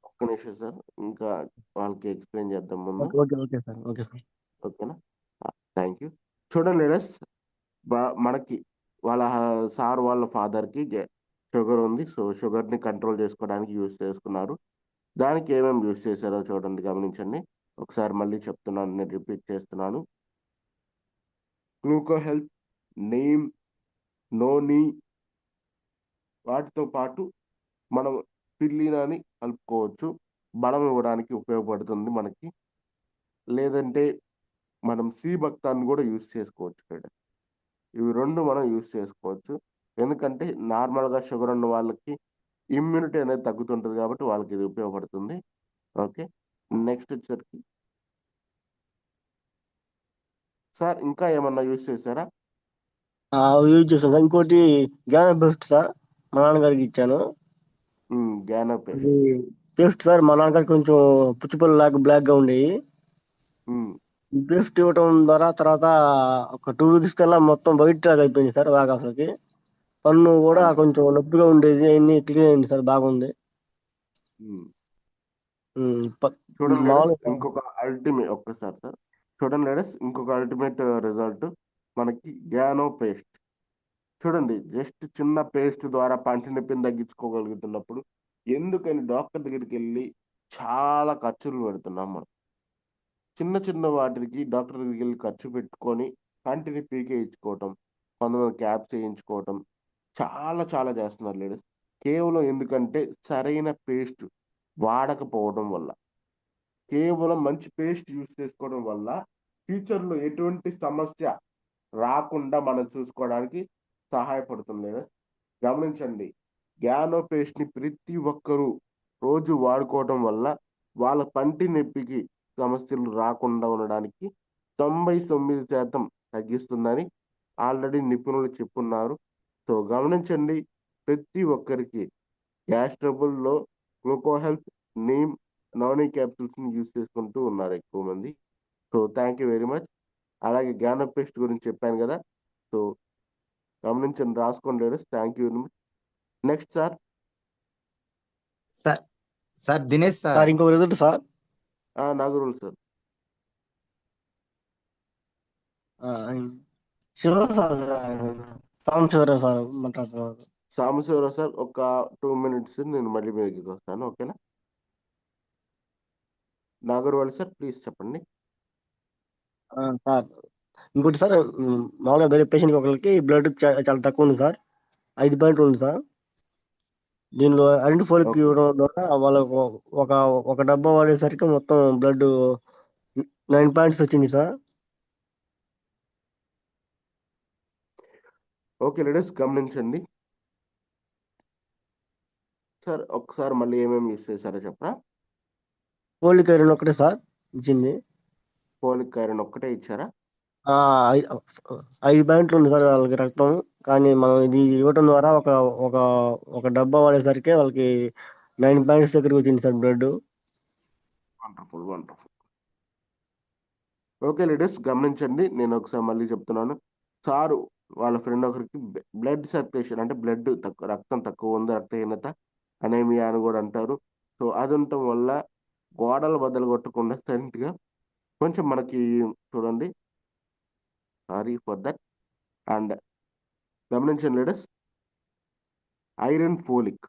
ఒక్క నిమిషం సార్, ఇంకా వాళ్ళకి ఎక్స్ప్లెయిన్ చేద్దాం ముందు. Okay sir. Okay sir. ఓకేనా, థ్యాంక్ యూ. చూడండి లేడీస్, మనకి వాళ్ళ సార్ వాళ్ళ ఫాదర్కి షుగర్ ఉంది. సో షుగర్ని కంట్రోల్ చేసుకోవడానికి యూజ్ చేసుకున్నారు. దానికి ఏమేమి యూజ్ చేశారో చూడండి, గమనించండి. ఒకసారి మళ్ళీ చెప్తున్నాను, నేను రిపీట్ చేస్తున్నాను. గ్లూకో హెల్త్, నీమ్, నోని, వాటితో పాటు మనం పిల్లినాని కలుపుకోవచ్చు, బలం ఇవ్వడానికి ఉపయోగపడుతుంది మనకి. లేదంటే మనం భక్తాన్ని కూడా యూజ్ చేసుకోవచ్చు. ఇక్కడ ఇవి 2 మనం యూజ్ చేసుకోవచ్చు. ఎందుకంటే నార్మల్గా షుగర్ ఉన్న వాళ్ళకి ఇమ్యూనిటీ అనేది తగ్గుతుంటుంది కాబట్టి వాళ్ళకి ఇది ఉపయోగపడుతుంది. ఓకే, నెక్స్ట్ వచ్చేసరికి సార్ ఇంకా ఏమన్నా యూజ్ చేశారా? యూజ్ చేశాను సార్. ఇంకోటి జ్ఞాన బెస్ట్ సార్, మా నాన్నగారికి ఇచ్చాను. జ్ఞాన పేస్ట్ సార్, మా నాన్నగారికి కొంచెం పుచ్చిపళ్ళు లాగా బ్లాక్గా ఉండేవి. పేస్ట్ ఇవ్వటం ద్వారా తర్వాత ఒక 2 weeks కల్లా మొత్తం వైట్ లాగా అయిపోయింది సార్ బాగా అసలుకి. పన్ను కూడా అవును. కొంచెం నొప్పిగా ఉండేది, అన్ని క్లియర్ అయింది సార్, బాగుంది. ఉమ్. ఉమ్, ప- చూడండి లేడీస్, మామూలుగా ఇంకొక అల్టిమేట్ ఒక్కసారి సార్ చూడండి లేడీస్, ఇంకొక అల్టిమేట్ రిజల్ట్ మనకి గ్యానో పేస్ట్. చూడండి, జస్ట్ చిన్న పేస్ట్ ద్వారా పంటి నొప్పిని తగ్గించుకోగలుగుతున్నప్పుడు ఎందుకని డాక్టర్ దగ్గరికి వెళ్ళి చాలా ఖర్చులు పెడుతున్నాం మనం. చిన్న చిన్న వాటికి డాక్టర్ దగ్గరికి వెళ్ళి ఖర్చు పెట్టుకొని పంటిని పీకే ఇచ్చుకోవటం, కొంతమంది క్యాప్స్ చేయించుకోవటం, చాలా చాలా చేస్తున్నారు లేడీస్. కేవలం ఎందుకంటే సరైన పేస్ట్ వాడకపోవడం వల్ల. కేవలం మంచి పేస్ట్ యూస్ చేసుకోవడం వల్ల ఫ్యూచర్లో ఎటువంటి సమస్య రాకుండా మనం చూసుకోవడానికి సహాయపడుతుంది లేదా. గమనించండి, గ్యానో పేస్ట్ని ప్రతి ఒక్కరూ రోజు వాడుకోవడం వల్ల వాళ్ళ పంటి నొప్పికి సమస్యలు రాకుండా ఉండడానికి 99% తగ్గిస్తుందని ఆల్రెడీ నిపుణులు చెప్పున్నారు. సో గమనించండి, ప్రతి ఒక్కరికి గ్యాస్ ట్రబుల్లో గ్లూకో హెల్త్, నీమ్, నవనీ క్యాప్సూల్స్ని యూస్ చేసుకుంటూ ఉన్నారు ఎక్కువ మంది. So thank you very much. అలాగే గ్యానో పేస్ట్ గురించి చెప్పాను కదా. సో గమనించండి, రాసుకోండి ladies. Thank you very much. Next sir. Sir sir Dinesh sir sir. ఇంకొక రిజల్ట్ సార్. నాగరుల్ సార్. ఆ, శివ సార్, సాంబశివరావు సార్ మాట్లాడుతున్నారు. సాంబశివరావు సార్, ఒక 2 minutes నేను మళ్ళీ మీ దగ్గరికి వస్తాను, ఓకేనా. నాగర్వాల్ సార్ ప్లీజ్ చెప్పండి. సార్ ఇంకోటి సార్, మామూలుగా వేరే పేషెంట్ ఒకరికి బ్లడ్ చాలా తక్కువ ఉంది సార్, 5 పాయింట్లు ఉంది సార్. దీనిలో ఐరన్ ఫోలిక్ ఓకే. ఇవ్వడం ద్వారా వాళ్ళకు ఒక ఒక డబ్బా వాడేసరికి మొత్తం బ్లడ్ 9 పాయింట్స్ వచ్చింది సార్. ఓకే లేడీస్, గమనించండి సార్. ఒకసారి మళ్ళీ ఏమేమి యూస్ చేశారో చెప్పరా. ఫోలిక్ ఐరన్ ఒకటే సార్ ఇచ్చింది. ఫోలిక్ ఐరన్ ఒక్కటే ఇచ్చారా. ఆ, 5 పాయింట్లు ఉంది సార్ వాళ్ళకి రక్తం. కానీ మనం ఇది ఇవ్వటం ద్వారా ఒక ఒక ఒక డబ్బా వాడేసరికి వాళ్ళకి 9 పాయింట్స్ దగ్గరికి వచ్చింది sir blood. Wonderful wonderful. Okay ladies, గమనించండి, నేను ఒకసారి మళ్ళీ చెప్తున్నాను. సారు వాళ్ళ ఫ్రెండ్ ఒకరికి బ్లడ్ సర్క్యులేషన్ అంటే బ్లడ్ తక్కువ, రక్తం తక్కువ ఉంది, రక్తహీనత, అనేమియా అని కూడా అంటారు. సో అది ఉండటం వల్ల గోడలు బద్దలు కొట్టకుండా సైలెంట్గా కొంచెం మనకి చూడండి, సారీ ఫర్ దట్. అండ్ గమనించండి లేడీస్, ఐరన్ ఫోలిక్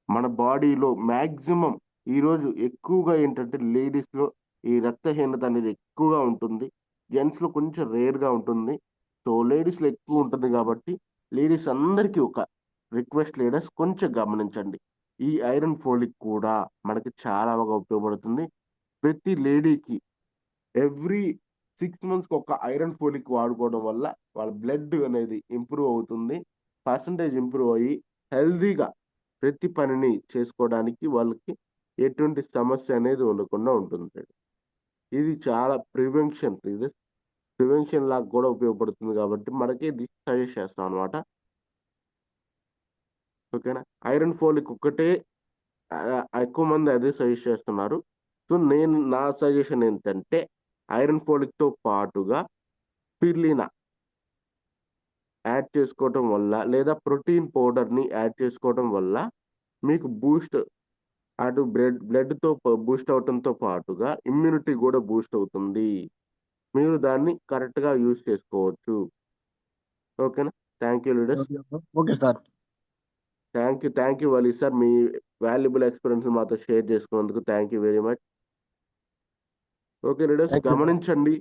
మన బాడీలో మ్యాక్సిమం ఈరోజు ఎక్కువగా ఏంటంటే లేడీస్లో ఈ రక్తహీనత అనేది ఎక్కువగా ఉంటుంది. జెంట్స్లో కొంచెం రేర్గా ఉంటుంది. సో లేడీస్లో ఎక్కువ ఉంటుంది కాబట్టి లేడీస్ అందరికీ ఒక రిక్వెస్ట్ లేడీస్, కొంచెం గమనించండి. ఈ ఐరన్ ఫోలిక్ కూడా మనకి చాలా బాగా ఉపయోగపడుతుంది. ప్రతి లేడీకి ఎవ్రీ 6 monthsకి ఒక ఐరన్ ఫోలిక్ వాడుకోవడం వల్ల వాళ్ళ బ్లడ్ అనేది ఇంప్రూవ్ అవుతుంది, పర్సంటేజ్ ఇంప్రూవ్ అయ్యి హెల్దీగా ప్రతి పనిని చేసుకోవడానికి వాళ్ళకి ఎటువంటి సమస్య అనేది ఉండకుండా ఉంటుంది. ఇది చాలా ప్రివెన్షన్ లాగా కూడా ఉపయోగపడుతుంది కాబట్టి మనకి ఇది సజెస్ట్ చేస్తాం అనమాట, ఓకేనా. ఐరన్ ఫోలిక్ ఒక్కటే ఎక్కువ మంది అదే సజెస్ట్ చేస్తున్నారు. సో నా సజెషన్ ఏంటంటే ఐరన్ ఫోలిక్తో పాటుగా పిర్లినా యాడ్ చేసుకోవటం వల్ల లేదా ప్రోటీన్ పౌడర్ని యాడ్ చేసుకోవటం వల్ల మీకు బూస్ట్, అటు బ్లడ్తో బూస్ట్ అవటంతో పాటుగా ఇమ్యూనిటీ కూడా బూస్ట్ అవుతుంది. మీరు దాన్ని కరెక్ట్గా యూజ్ చేసుకోవచ్చు, ఓకేనా. Thank you leaders. Okay sir. Thank you Wali sir, మీ వాల్యుబుల్ ఎక్స్పీరియన్స్ మాతో షేర్ చేసుకున్నందుకు thank you very much. Okay leaders, thank you sir. గమనించండి,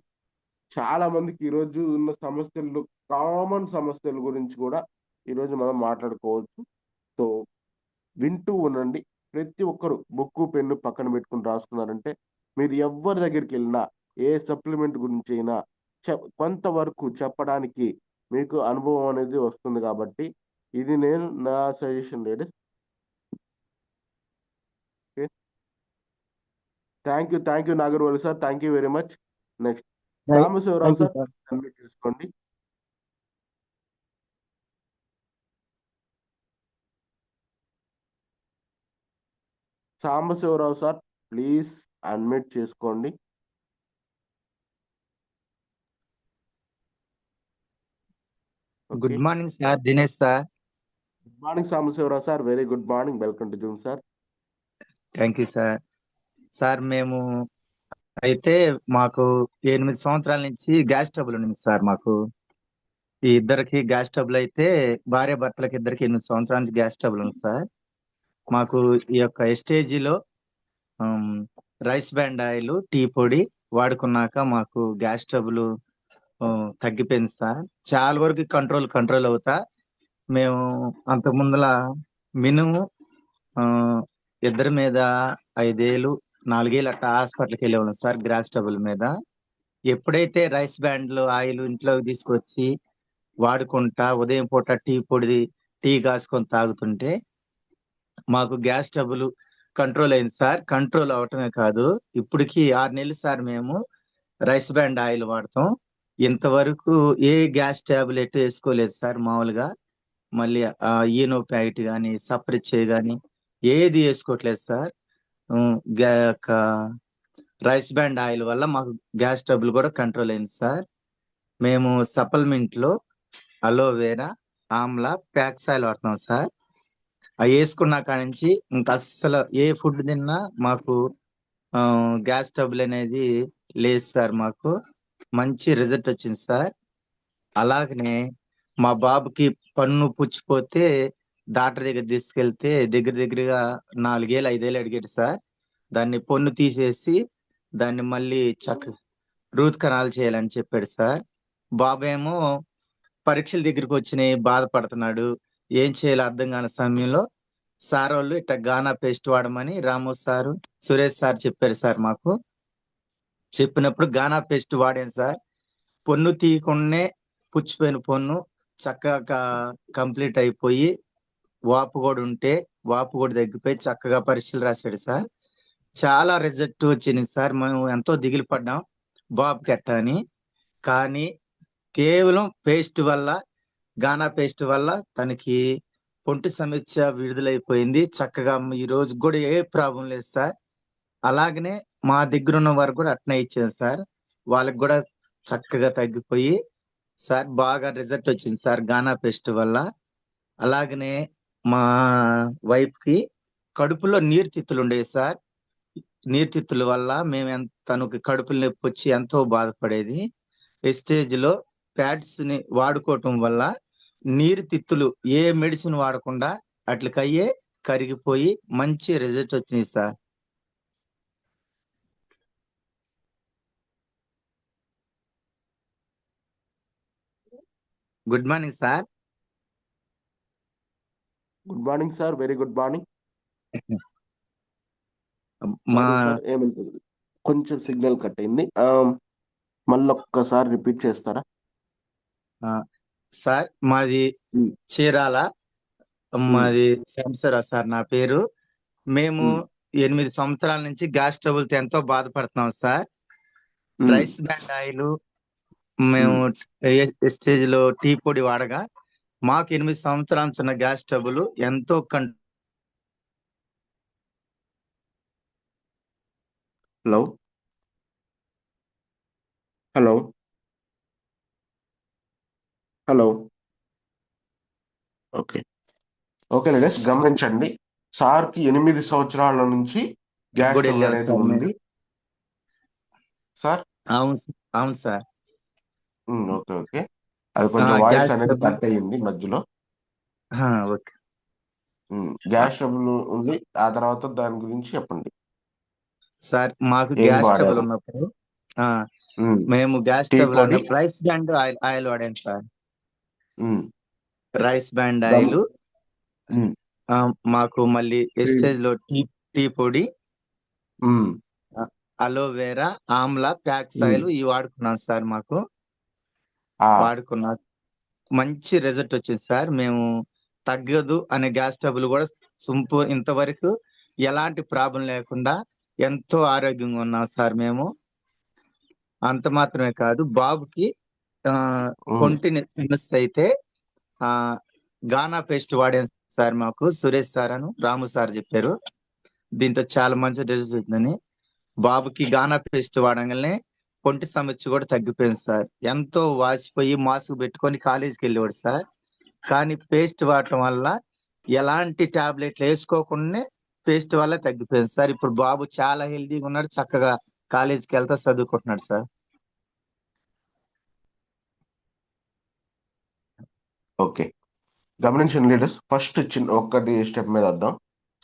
చాలా మందికి ఈరోజు ఉన్న సమస్యలు, కామన్ సమస్యల గురించి కూడా ఈరోజు మనం మాట్లాడుకోవచ్చు. సో వింటూ ఉండండి. ప్రతి ఒక్కరు బుక్కు పెన్ను పక్కన పెట్టుకుని రాసుకున్నారంటే మీరు ఎవరి దగ్గరికి వెళ్ళినా ఏ సప్లిమెంట్ గురించి అయినా కొంతవరకు చెప్పడానికి మీకు అనుభవం అనేది వస్తుంది కాబట్టి ఇది నేను నా suggestion ladies. Okay, thank you Nagarval sir, thank you very much. Next Sambasivarao thank you sir, sir. Unmute చేసుకోండి. సాంబశివరావు సార్ ప్లీజ్ అన్మ్యూట్ చేసుకోండి. Good morning sir Dinesh sir. Good morning Sambasivarao sir. Very good morning. Welcome to Zoom sir. Thank you sir. Sir మేము అయితే మాకు 8 సంవత్సరాల నుంచి gas trouble ఉంది sir. మాకు ఈ ఇద్దరికి గ్యాస్ ట్రబుల్ అయితే భార్య భర్తలకు ఇద్దరికి 8 సంవత్సరాల నుంచి గ్యాస్ ట్రబుల్ ఉంది సార్. మాకు ఈ యొక్క ఎస్టేజీలో రైస్ బ్రాండ్ ఆయిల్, టీ పొడి వాడుకున్నాక మాకు గ్యాస్ ట్రబుల్ తగ్గిపోయింది సార్. చాలా వరకు కంట్రోల్ అవుతా. మేము అంత ముందల మినిమం ఇద్దరి మీద 5 ఏళ్ళు 4 ఏళ్ళు అట్లా హాస్పిటల్కి వెళ్ళేవాళ్ళం సార్ గ్యాస్ ట్రబుల్ మీద. ఎప్పుడైతే రైస్ బ్రాండ్లు ఆయిల్ ఇంట్లోకి తీసుకొచ్చి వాడుకుంటా ఉదయం పూట టీ కాసుకొని తాగుతుంటే మాకు గ్యాస్ ట్రబుల్ కంట్రోల్ అయింది సార్. కంట్రోల్ అవటమే కాదు, ఇప్పటికి 6 నెలలు సార్ మేము రైస్ బ్రాండ్ ఆయిల్ వాడతాం. ఇంతవరకు ఏ గ్యాస్ టాబ్లెట్ వేసుకోలేదు సార్. మామూలుగా మళ్ళీ ఈనో ప్యాకెట్ కానీ సప్రిచ్చే కానీ ఏది వేసుకోవట్లేదు సార్. రైస్ బ్రాండ్ ఆయిల్ వల్ల మాకు గ్యాస్ ట్రబుల్ కూడా కంట్రోల్ అయింది సార్. మేము సప్లిమెంట్ లో అలోవేరా, ఆమ్లా, ప్యాక్స్ ఆయిల్ వాడుతున్నాం సార్. అవి వేసుకున్న కాడ నుంచి ఇంకా అస్సలు ఏ ఫుడ్ తిన్నా మాకు గ్యాస్ ట్రబుల్ అనేది లేదు సార్. మాకు మంచి రిజల్ట్ వచ్చింది సార్. అలాగనే మా బాబుకి పన్ను పుచ్చిపోతే డాక్టర్ దగ్గర తీసుకెళ్తే దగ్గరగా 4 ఏళ్ళు 5 ఏళ్ళు అడిగాడు సార్. దాన్ని పన్ను తీసేసి దాన్ని మళ్ళీ రూట్ కెనాల్ చేయాలని చెప్పాడు సార్. బాబు ఏమో పరీక్షల దగ్గరికి వచ్చినాయి, బాధపడుతున్నాడు. ఏం చేయాలో అర్థం కాని సమయంలో సార్ వాళ్ళు ఇట్లా గానా పేస్ట్ వాడమని రాము సారు, సురేష్ సార్ చెప్పారు సార్. మాకు చెప్పినప్పుడు గానా పేస్ట్ వాడాను సార్. పొన్ను తీయకుండానే పుచ్చిపోయిన పొన్ను చక్కగా కంప్లీట్ అయిపోయి వాపు కూడా తగ్గిపోయి చక్కగా పరీక్షలు రాశాడు సార్. చాలా రిజల్ట్ వచ్చింది సార్. మేము ఎంతో దిగులు పడ్డాం బాబుకి ఎట్టా అని. కానీ కేవలం పేస్ట్ వల్ల, గానా పేస్ట్ వల్ల తనకి పొంటి సమస్య విడుదలైపోయింది. చక్కగా ఈ రోజు కూడా ఏ ప్రాబ్లం లేదు సార్. అలాగనే మా దగ్గర ఉన్న వారు కూడా అట్నే ఇచ్చాను సార్. వాళ్ళకి కూడా చక్కగా తగ్గిపోయి సార్ బాగా రిజల్ట్ వచ్చింది సార్ గానా పేస్ట్ వల్ల. అలాగనే మా వైఫ్ కి కడుపులో నీరుతిత్తులు ఉండేవి సార్. నీరుతిత్తుల వల్ల తనకి కడుపులో నొప్పి వచ్చి ఎంతో బాధపడేది. ఎస్టేజ్ లో ప్యాడ్స్ ని వాడుకోవటం వల్ల నీరుతిత్తులు ఏ మెడిసిన్ వాడకుండా అట్లకయ్యే కరిగిపోయి మంచి రిజల్ట్ వచ్చింది sir. Good morning sir. Good morning sir. Very good morning. మా సార్ ఏమంటుంది, కొంచెం సిగ్నల్ కట్ అయింది. మళ్ళీ ఒక్కసారి రిపీట్ చేస్తారా సార్? మాది చీరాల, మాది శంసరా సార్ నా పేరు. మేము 8 సంవత్సరాల నుంచి గ్యాస్ ట్రబుల్ తో ఎంతో బాధపడుతున్నాం సార్. రైస్ బ్రాండ్ ఆయిల్ మేము స్టేజ్ లో టీ పొడి వాడగా మాకు 8 సంవత్సరాల నుంచి ఉన్న గ్యాస్ ట్రబుల్ ఎంతో hello hello hello okay okay ladies గమనించండి. సార్ కి 8 సంవత్సరాల నుంచి గ్యాస్ కూడా ట్రబుల్ వెళ్ళాం అనేది సార్ ఉంది సార్. అవును సార్. ఓకే ఓకే అది కొంచెం వాయిస్ గ్యాస్ అనేది ట్రబుల్ కట్ అయ్యింది మధ్యలో. ఓకే గ్యాస్ ట్రబుల్ ఉంది, ఆ తర్వాత దాని గురించి చెప్పండి. సార్ మాకు ఏం గ్యాస్ ట్రబుల్ వాడారు? ఉన్నప్పుడు మేము గ్యాస్ టీ ట్రబుల్ పొడి, ఉన్నప్పుడు రైస్ బ్రాండ్ ఆయిల్ వాడాను సార్. ఉమ్, రైస్ బ్రాండ్ గమ్- ఆయిల్, ఉమ్, మాకు మళ్ళీ ఎస్టేజ్ లో టీ పొడి, ఉమ్, అలోవేరా, ఆమ్లా, ప్యాక్స్ ఆయిల్ ఇవి వాడుకున్నాం సార్. మాకు ఆ, వాడుకున్నా మంచి రిజల్ట్ వచ్చింది సార్. మేము తగ్గదు అనే గ్యాస్ ట్రబుల్ కూడా ఇంతవరకు ఎలాంటి ప్రాబ్లం లేకుండా ఎంతో ఆరోగ్యంగా ఉన్నాం సార్. మేము అంత మాత్రమే కాదు, బాబుకి పొంటి సమస్య అయితే గానా పేస్ట్ వాడాను సార్. మాకు సురేష్ సార్ అని రాము సార్ చెప్పారు, దీంట్లో చాలా మంచి రిజల్ట్ వచ్చిందని. బాబుకి గానా పేస్ట్ వాడంగానే పొంటి సమస్య కూడా తగ్గిపోయింది సార్. ఎంతో వాసిపోయి మాస్క్ పెట్టుకొని కాలేజీకి వెళ్ళేవాడు సార్. కానీ పేస్ట్ వాడటం వల్ల ఎలాంటి టాబ్లెట్లు వేసుకోకుండా పేస్ట్ వల్ల తగ్గిపోయింది సార్. ఇప్పుడు బాబు చాలా హెల్తీగా ఉన్నాడు, చక్కగా కాలేజీకి వెళ్తా చదువుకుంటున్నాడు సార్. ఓకే, గమనించండి లీడర్స్. ఫస్ట్ చిన్న ఒక్కటి స్టెప్ మీద వద్దాం.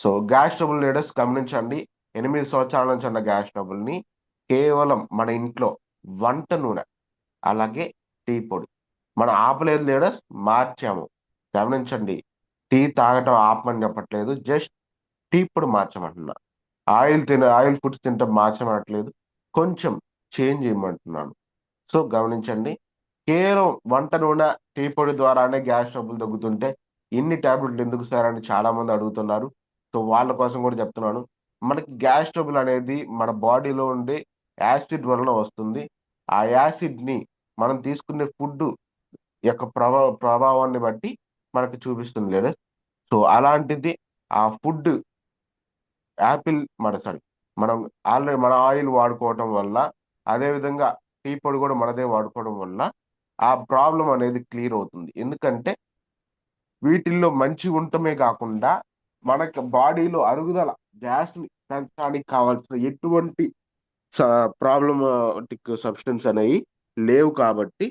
సో గ్యాస్ ట్రబుల్ లీడర్స్ గమనించండి. 8 సంవత్సరాల నుంచి ఉన్న గ్యాస్ ట్రబుల్ ని కేవలం మన ఇంట్లో వంట నూనె అలాగే టీ పొడి మనం ఆపలేదు లీడర్స్, మార్చాము. గమనించండి, టీ తాగటం ఆపమని చెప్పట్లేదు, జస్ట్ టీ పొడి మార్చమంటున్నా. ఆయిల్ ఫుడ్స్ తింటాం మార్చమనట్లేదు, కొంచెం చేంజ్ చేయమంటున్నాను. సో గమనించండి, కేవలం వంట నూనె టీ పొడి ద్వారానే గ్యాస్ ట్రబుల్ తగ్గుతుంటే ఇన్ని టాబ్లెట్లు ఎందుకు సార్ అని చాలా మంది అడుగుతున్నారు. సో వాళ్ళ కోసం కూడా చెప్తున్నాను. మనకి గ్యాస్ ట్రబుల్ అనేది మన బాడీలో ఉండే యాసిడ్ వలన వస్తుంది. ఆ యాసిడ్ ని మనం తీసుకునే ఫుడ్ యొక్క ప్రభావాన్ని బట్టి మనకి చూపిస్తుంది లేదా. సో అలాంటిది ఆ ఫుడ్ సారీ, మనం ఆల్రెడీ మన ఆయిల్ వాడుకోవటం వల్ల, అదే విధంగా టీ పొడి కూడా మనదే వాడుకోవడం వల్ల ఆ ప్రాబ్లం అనేది క్లియర్ అవుతుంది. ఎందుకంటే వీటిల్లో మంచి ఉండటమే కాకుండా మనకి బాడీలో అరుగుదల, గ్యాస్ ని పెంచడానికి కావాల్సిన ఎటువంటి ప్రాబ్లమాటిక్ సబ్స్టెన్స్ అనేవి లేవు. కాబట్టి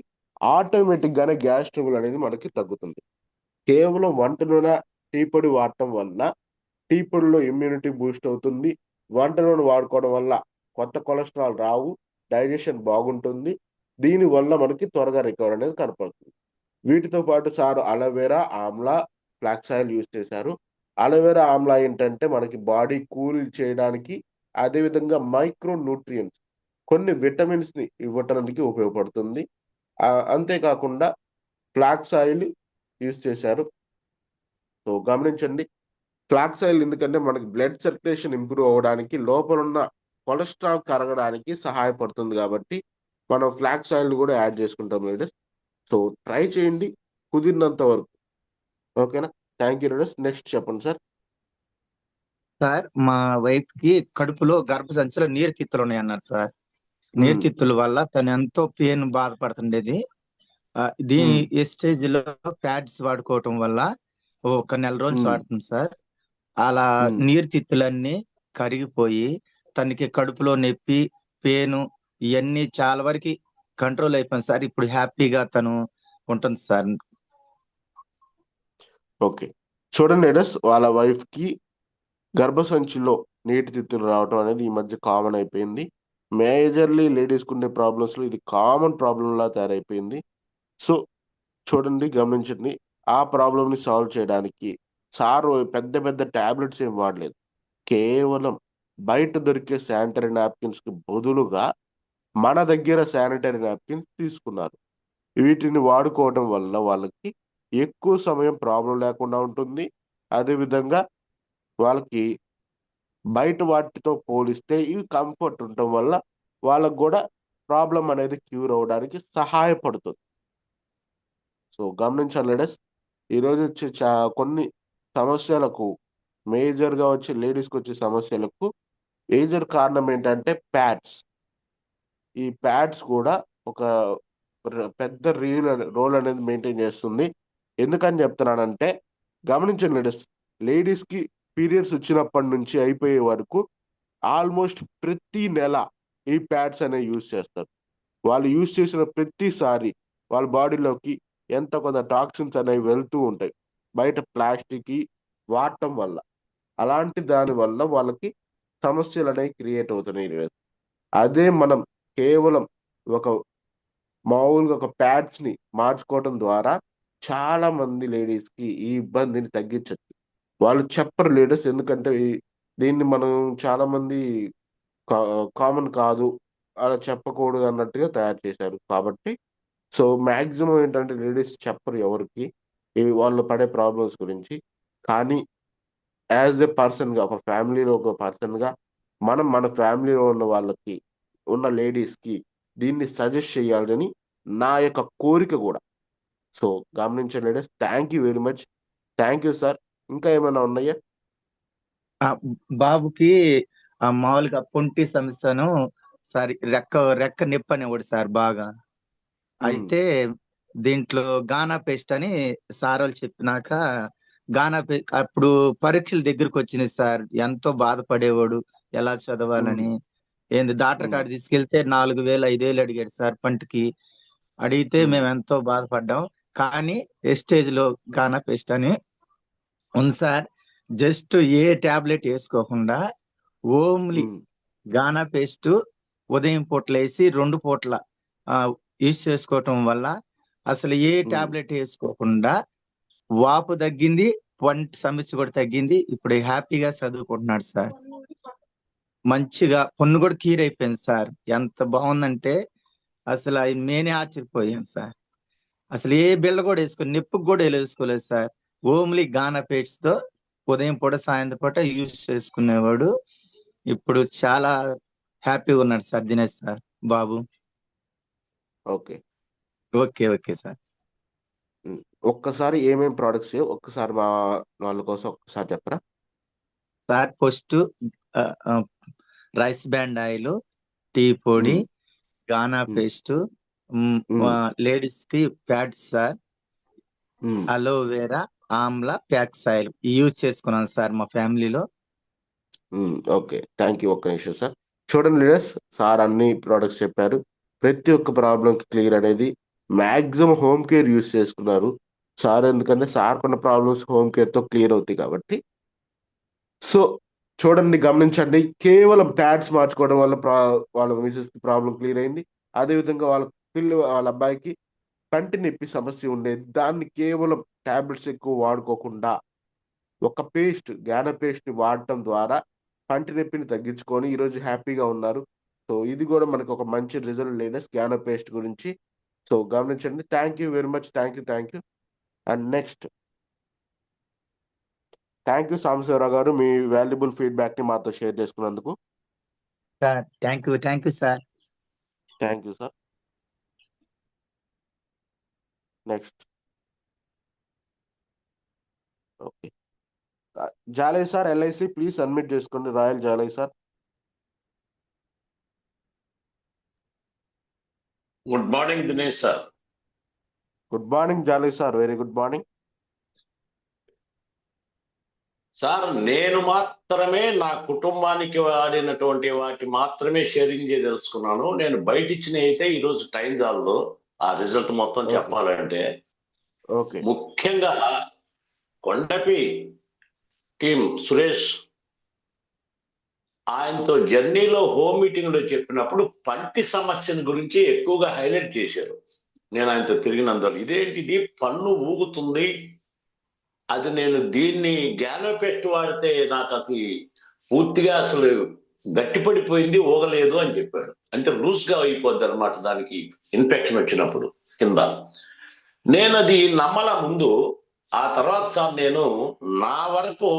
ఆటోమేటిక్ గానే గ్యాస్ ట్రబుల్ అనేది మనకి తగ్గుతుంది. కేవలం వంట నూనె టీ పొడి వాడటం వల్ల టీ పొడిలో ఇమ్యూనిటీ బూస్ట్ అవుతుంది. వంట నూనె వాడుకోవడం వల్ల కొత్త కొలెస్ట్రాల్ రావు, డైజెషన్ బాగుంటుంది. దీని వల్ల మనకి త్వరగా రికవర్ అనేది కనపడుతుంది. వీటితో పాటు sir aloe vera, Amla, flax oil use చేశారు. అలోవెరా, ఆమ్లా ఏంటంటే మనకి బాడీ కూల్ చేయడానికి, అదేవిధంగా మైక్రో న్యూట్రియంట్స్ కొన్ని విటమిన్స్ ని ఇవ్వటానికి ఉపయోగపడుతుంది. అంతేకాకుండా ఫ్లాక్స్ ఆయిల్ యూజ్ చేశారు. సో గమనించండి, ఫ్లాక్స్ ఆయిల్ ఎందుకంటే మనకి బ్లడ్ సర్క్యులేషన్ ఇంప్రూవ్ అవ్వడానికి, లోపల ఉన్న కొలెస్ట్రాల్ కరగడానికి సహాయపడుతుంది. కాబట్టి మనం ఫ్లాక్స్ ఆయిల్ కూడా యాడ్ చేసుకుంటాం లీడర్స్. సో ట్రై చేయండి కుదిరినంత వరకు. ఓకేనా? Thank you leaders. నెక్స్ట్ చెప్పండి సార్. సార్ మా వైఫ్ కి కడుపులో గర్భసంచిలో నీరు తిత్తులు ఉన్నాయి అన్నారు సార్. నీరు తిత్తుల వల్ల తను ఎంతో పెయిన్ బాధపడుతుండేది. దీని ఈ స్టేజ్ లో ప్యాడ్స్ వాడుకోవటం వల్ల ఒక నెల రోజులు వాడుతుంది సార్. అలా నీరు తిత్తులన్నీ కరిగిపోయి తనకి కడుపులో నొప్పి, పెయిన్ ఇవన్నీ చాలా వరకు కంట్రోల్ అయిపోయింది సార్. ఇప్పుడు హ్యాపీగా తను ఉంటుంది సార్. ఓకే, చూడండి లీడర్స్, వాళ్ళ వైఫ్ కి గర్భసంచిలో నీటి తిత్తులు రావటం అనేది ఈ మధ్య కామన్ అయిపోయింది. మేజర్లీ లేడీస్ ఉండే ప్రాబ్లమ్స్ లో ఇది కామన్ ప్రాబ్లం లా తయారైపోయింది. సో చూడండి, గమనించండి, ఆ ప్రాబ్లమ్ ని సాల్వ్ చేయడానికి సార్ పెద్ద పెద్ద టాబ్లెట్స్ ఏం వాడలేదు. కేవలం బయట దొరికే శానిటరీ నాప్కిన్స్ కి బదులుగా మన దగ్గర శానిటరీ నాప్కిన్స్ తీసుకున్నారు. వీటిని వాడుకోవడం వల్ల వాళ్ళకి ఎక్కువ సమయం ప్రాబ్లం లేకుండా ఉంటుంది. అదేవిధంగా వాళ్ళకి బయట వాటితో పోలిస్తే ఇవి కంఫర్ట్ ఉండటం వల్ల వాళ్ళకు కూడా ప్రాబ్లం అనేది క్యూర్ అవడానికి సహాయపడుతుంది. సో గమనించాలి లేడీస్, ఈరోజు వచ్చే కొన్ని సమస్యలకు, మేజర్గా వచ్చే లేడీస్కి వచ్చే సమస్యలకు మేజర్ కారణం ఏంటంటే ప్యాడ్స్. ఈ ప్యాడ్స్ కూడా ఒక పెద్ద రోల్ అనేది మెయింటైన్ చేస్తుంది. ఎందుకని చెప్తున్నానంటే గమనించండి లేడీస్, లేడీస్కి పీరియడ్స్ వచ్చినప్పటి నుంచి అయిపోయే వరకు ఆల్మోస్ట్ ప్రతి నెల ఈ ప్యాడ్స్ అనేవి యూజ్ చేస్తారు. వాళ్ళు యూజ్ చేసిన ప్రతిసారి వాళ్ళ బాడీలోకి ఎంత కొంత టాక్సిన్స్ అనేవి వెళ్తూ ఉంటాయి బయట ప్లాస్టిక్ వాడటం వల్ల. అలాంటి దాని వల్ల వాళ్ళకి సమస్యలు అనేవి క్రియేట్ అవుతున్నాయి. అదే మనం కేవలం ఒక మామూలుగా ఒక ప్యాడ్స్ ని మార్చుకోవడం ద్వారా చాలా మంది లేడీస్ కి ఈ ఇబ్బందిని తగ్గించచ్చు. వాళ్ళు చెప్పరు లేడీస్, ఎందుకంటే దీన్ని మనం చాలా మంది కామన్ కాదు, అలా చెప్పకూడదు అన్నట్టుగా తయారు చేశారు. కాబట్టి సో మాక్సిమం ఏంటంటే లేడీస్ చెప్పరు ఎవరికి వాళ్ళు పడే ప్రాబ్లమ్స్ గురించి. కానీ యాజ్ ఎ పర్సన్ గా, ఒక ఫ్యామిలీలో ఒక పర్సన్ గా మనం మన ఫ్యామిలీలో ఉన్న వాళ్ళకి, ఉన్న లేడీస్ కి దీన్ని సజెస్ట్ చేయాలని నా యొక్క కోరిక కూడా. సో గమనించండి ladies. Thank you very much. Thank you sir. ఇంకా ఏమైనా ఉన్నాయా? బాబుకి మామూలుగా పొంటి సమస్యను సార్, రెక్క నొప్పి అనేవాడు సార్ బాగా. అయితే దీంట్లో గానా పేస్ట్ అని సార్ వాళ్ళు చెప్పినాక అప్పుడు పరీక్షలు దగ్గరకు వచ్చినాయి సార్. ఎంతో బాధపడేవాడు ఎలా చదవాలని. ఏంది డాక్టర్ కాడ తీసుకెళ్తే 4,000 5,000 అడిగాడు సార్ పంటికి. అడిగితే మేము ఎంతో బాధపడ్డాం. కానీ ఎస్టేజ్ లో గానా పేస్ట్ అని ఉంది సార్. జస్ట్ ఏ టాబ్లెట్ వేసుకోకుండా ఓన్లీ గానా పేస్ట్ ఉదయం పూట్ల వేసి 2 పూట్ల యూజ్ చేసుకోవటం వల్ల అసలు ఏ టాబ్లెట్ వేసుకోకుండా వాపు తగ్గింది, పంటి సమస్య కూడా తగ్గింది. ఇప్పుడు హ్యాపీగా చదువుకుంటున్నాడు సార్. మంచిగా పొన్ను కూడా క్లియర్ అయిపోయింది సార్. ఎంత బాగుందంటే అసలు నేనే ఆశ్చర్యపోయాను సార్. అసలు ఏ బిళ్ళ కూడా వేసుకొని నొప్పికి కూడా వేసుకోలేదు సార్. ఓన్లీ గానా పేస్ట్ తో ఉదయం పూట సాయంత్రం పూట యూజ్ చేసుకునేవాడు. ఇప్పుడు చాలా హ్యాపీగా ఉన్నాడు సార్ దినేష్ సార్ బాబు. Okay okay okay sir. ఒక్కసారి ఏమేం ప్రోడక్ట్స్ ఒక్కసారి మా వాళ్ళ కోసం ఒక్కసారి చెప్పరా sir? First rice band oil, tea పొడి, గానా పేస్ట్, లేడీస్ కి pads sir, aloe vera, amla, packs oil use చేసుకున్నాను సార్ మా ఫ్యామిలీలో. Okay thank you. ఒక్క నిమిషం సార్. చూడండి లీడర్స్, సార్ అన్ని ప్రోడక్ట్స్ చెప్పారు. ప్రతి ఒక్క ప్రాబ్లంకి క్లియర్ అనేది మ్యాక్సిమం హోమ్ కేర్ యూజ్ చేసుకున్నారు సార్. ఎందుకంటే సార్ కొన్న ప్రాబ్లమ్స్ హోమ్ కేర్తో క్లియర్ అవుతాయి కాబట్టి. సో చూడండి, గమనించండి, కేవలం ప్యాడ్స్ మార్చుకోవడం వల్ల వాళ్ళ మిసెస్ ప్రాబ్లం క్లియర్ అయింది. అదేవిధంగా వాళ్ళ అబ్బాయికి కంటి నొప్పి సమస్య ఉండేది. దాన్ని కేవలం టాబ్లెట్స్ ఎక్కువ వాడుకోకుండా ఒక పేస్ట్, గానా పేస్ట్ని వాడటం ద్వారా కంటి నొప్పిని తగ్గించుకొని ఈరోజు హ్యాపీగా ఉన్నారు. సో ఇది కూడా మనకు ఒక మంచి రిజల్ట్ లేడర్స్ గానా పేస్ట్ గురించి. సో గమనించండి. Thank you very much. Thank you. And next, thank you Sambasivarao garu, మీ వాల్యుబుల్ ఫీడ్బ్యాక్ ని మాతో షేర్ చేసుకున్నందుకు. Thank you sir. Thank you sir. Next, okay, Jalaiah sir, LIC please submit చేసుకోండి. Royal Jalaiah sir. Good morning Dinesh sir. Good morning Jalaiah sir, very good morning sir. నేను మాత్రమే నా కుటుంబానికి వాడినటువంటి వాటి మాత్రమే షేరింగ్ చేయదలుచుకున్నాను. నేను బయట ఇచ్చిన అయితే ఈరోజు టైం చాలదు ఆ రిజల్ట్ మొత్తం చెప్పాలంటే. ముఖ్యంగా కొండపి టీం సురేష్ ఆయనతో జర్నీలో హోమ్ మీటింగ్ లో చెప్పినప్పుడు పంటి సమస్యను గురించి ఎక్కువగా హైలైట్ చేశారు. నేను ఆయనతో తిరిగినందుకు ఇదేంటిది పన్ను ఊగుతుంది, అది నేను దీన్ని గానా పేస్ట్ వాడితే నాకు అది పూర్తిగా అసలు గట్టిపడిపోయింది, ఊగలేదు అని చెప్పాడు. అంటే లూజ్గా అయిపోద్ది అనమాట దానికి ఇన్ఫెక్షన్ వచ్చినప్పుడు కింద. నేను అది నమ్మల ముందు. ఆ తర్వాత సార్ నేను నా వరకు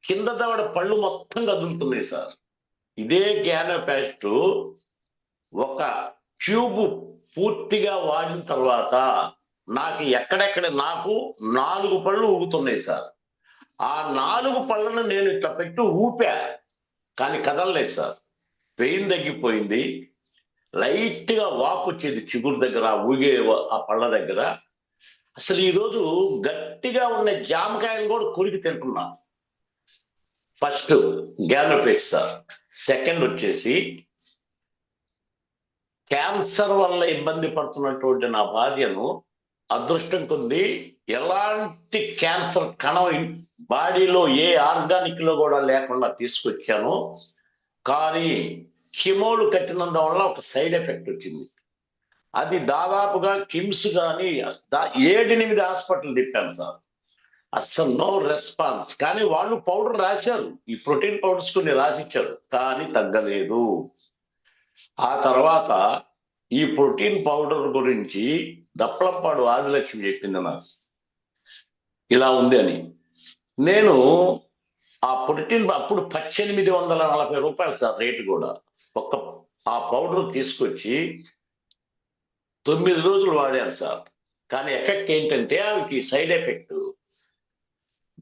కింద దవడ పళ్ళు మొత్తం కదులుతున్నాయి సార్. ఇదే గానా పేస్ట్ ఒక ట్యూబ్ పూర్తిగా వాడిన తర్వాత నాకు ఎక్కడెక్కడ నాకు 4 పళ్ళు ఊగుతున్నాయి సార్. ఆ 4 పళ్ళను నేను ఇట్లా పెట్టి ఊపా, కానీ కదలలేదు సార్. పెయిన్ తగ్గిపోయింది. లైట్ గా వాపు వచ్చేది చిగురు దగ్గర, ఊగే ఆ పళ్ళ దగ్గర. అసలు ఈరోజు గట్టిగా ఉన్న జామకాయలు కూడా కొరికి తింటున్నా. ఫస్ట్ గానా పేస్ట్ సార్. సెకండ్ వచ్చేసి క్యాన్సర్ వల్ల ఇబ్బంది పడుతున్నటువంటి నా భార్యను అదృష్టం కొద్ది ఎలాంటి క్యాన్సర్ కణం బాడీలో ఏ ఆర్గానిక్ లో కూడా లేకుండా తీసుకొచ్చాను. కానీ కిమోలు కట్టినందు వల్ల ఒక సైడ్ ఎఫెక్ట్ వచ్చింది. అది దాదాపుగా కిమ్స్ కానీ 7-8 హాస్పిటల్ తిప్పాను సార్. అస్సలు నో రెస్పాన్స్. కానీ వాళ్ళు పౌడర్ రాశారు, ఈ ప్రోటీన్ పౌడర్స్ కొన్ని రాసిచ్చారు, కానీ తగ్గలేదు. ఆ తర్వాత ఈ ప్రోటీన్ పౌడర్ గురించి దప్పలంపాడు ఆదిలక్ష్మి చెప్పింది నాకు, ఇలా ఉంది అని. నేను ఆ ప్రోటీన్ అప్పుడు 1840 రూపాయలు సార్ రేటు కూడా. ఆ పౌడర్ తీసుకొచ్చి 9 రోజులు వాడాను సార్. కానీ ఎఫెక్ట్ ఏంటంటే ఆమెకి సైడ్ ఎఫెక్ట్.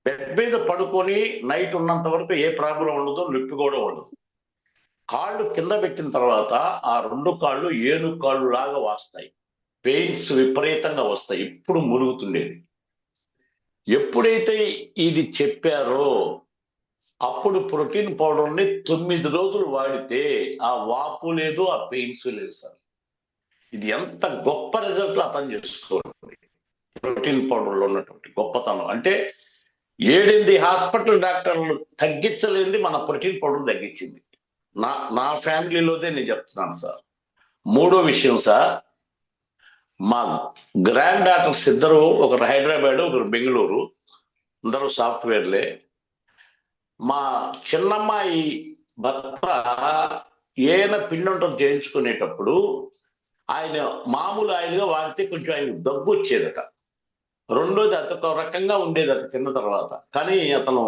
బెడ్ మీద పడుకొని నైట్ ఉన్నంత వరకు ఏ ప్రాబ్లం ఉండదు, నొప్పి కూడా ఉండదు. కాళ్ళు కింద పెట్టిన తర్వాత ఆ 2 కాళ్ళు ఏనుగు కాళ్ళు లాగా వాస్తాయి. పెయిన్స్ విపరీతంగా వస్తాయి. ఇప్పుడు మురుగుతుండేది. ఎప్పుడైతే ఇది చెప్పారో అప్పుడు ప్రోటీన్ పౌడర్ని 9 రోజులు వాడితే ఆ వాపు లేదు, ఆ పెయిన్స్ లేవు సార్. ఇది ఎంత గొప్ప రిజల్ట్ అర్థం చేసుకోండి. ప్రోటీన్ పౌడర్లో ఉన్నటువంటి గొప్పతనం అంటే 7 హాస్పిటల్ డాక్టర్లు తగ్గించలేనిది మన ప్రోటీన్ పౌడర్ తగ్గించింది. నా ఫ్యామిలీలోదే నేను చెప్తున్నాను సార్. మూడో విషయం సార్, మా గ్రాండ్ డాటర్స్ ఇద్దరు, ఒకరు హైదరాబాద్, ఒకరు బెంగళూరు, అందరూ సాఫ్ట్వేర్లే. మా చిన్నమ్మాయి భర్త ఏన పిండి వంటలు చేయించుకునేటప్పుడు ఆయన మామూలు ఆయిల్గా వాడితే కొంచెం ఆయన దగ్గు వచ్చేదట. రెండోది అతను రకంగా ఉండేదట తిన్న తర్వాత. కానీ అతను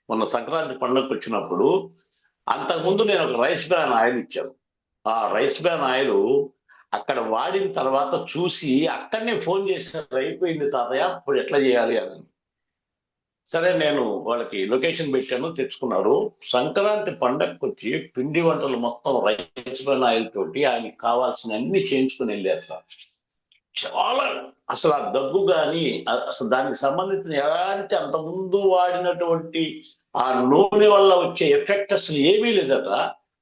మొన్న సంక్రాంతి పండుగకు వచ్చినప్పుడు అంతకుముందు నేను ఒక రైస్ బ్రాన్ ఆయిల్ ఇచ్చాను. ఆ రైస్ బ్రాన్ ఆయిల్ అక్కడ వాడిన తర్వాత చూసి అక్కడనే ఫోన్ చేసినారు, అయిపోయింది తాతయ్య, ఇప్పుడు ఎట్లా చేయాలి అని. సరే నేను వాళ్ళకి లొకేషన్ పెట్టాను, తెచ్చుకున్నారు. సంక్రాంతి పండగకు వచ్చి పిండి వంటలు మొత్తం రైస్ బ్రాన్ ఆయిల్ తోటి ఆయనకి కావాల్సిన అన్ని చేయించుకుని వెళ్ళారు సార్. చాలా అసలు ఆ దగ్గు కానీ అసలు దానికి సంబంధించిన ఎలాంటి అంతకుముందు వాడినటువంటి ఆ నూనె వల్ల వచ్చే ఎఫెక్ట్ అసలు ఏమీ లేదట.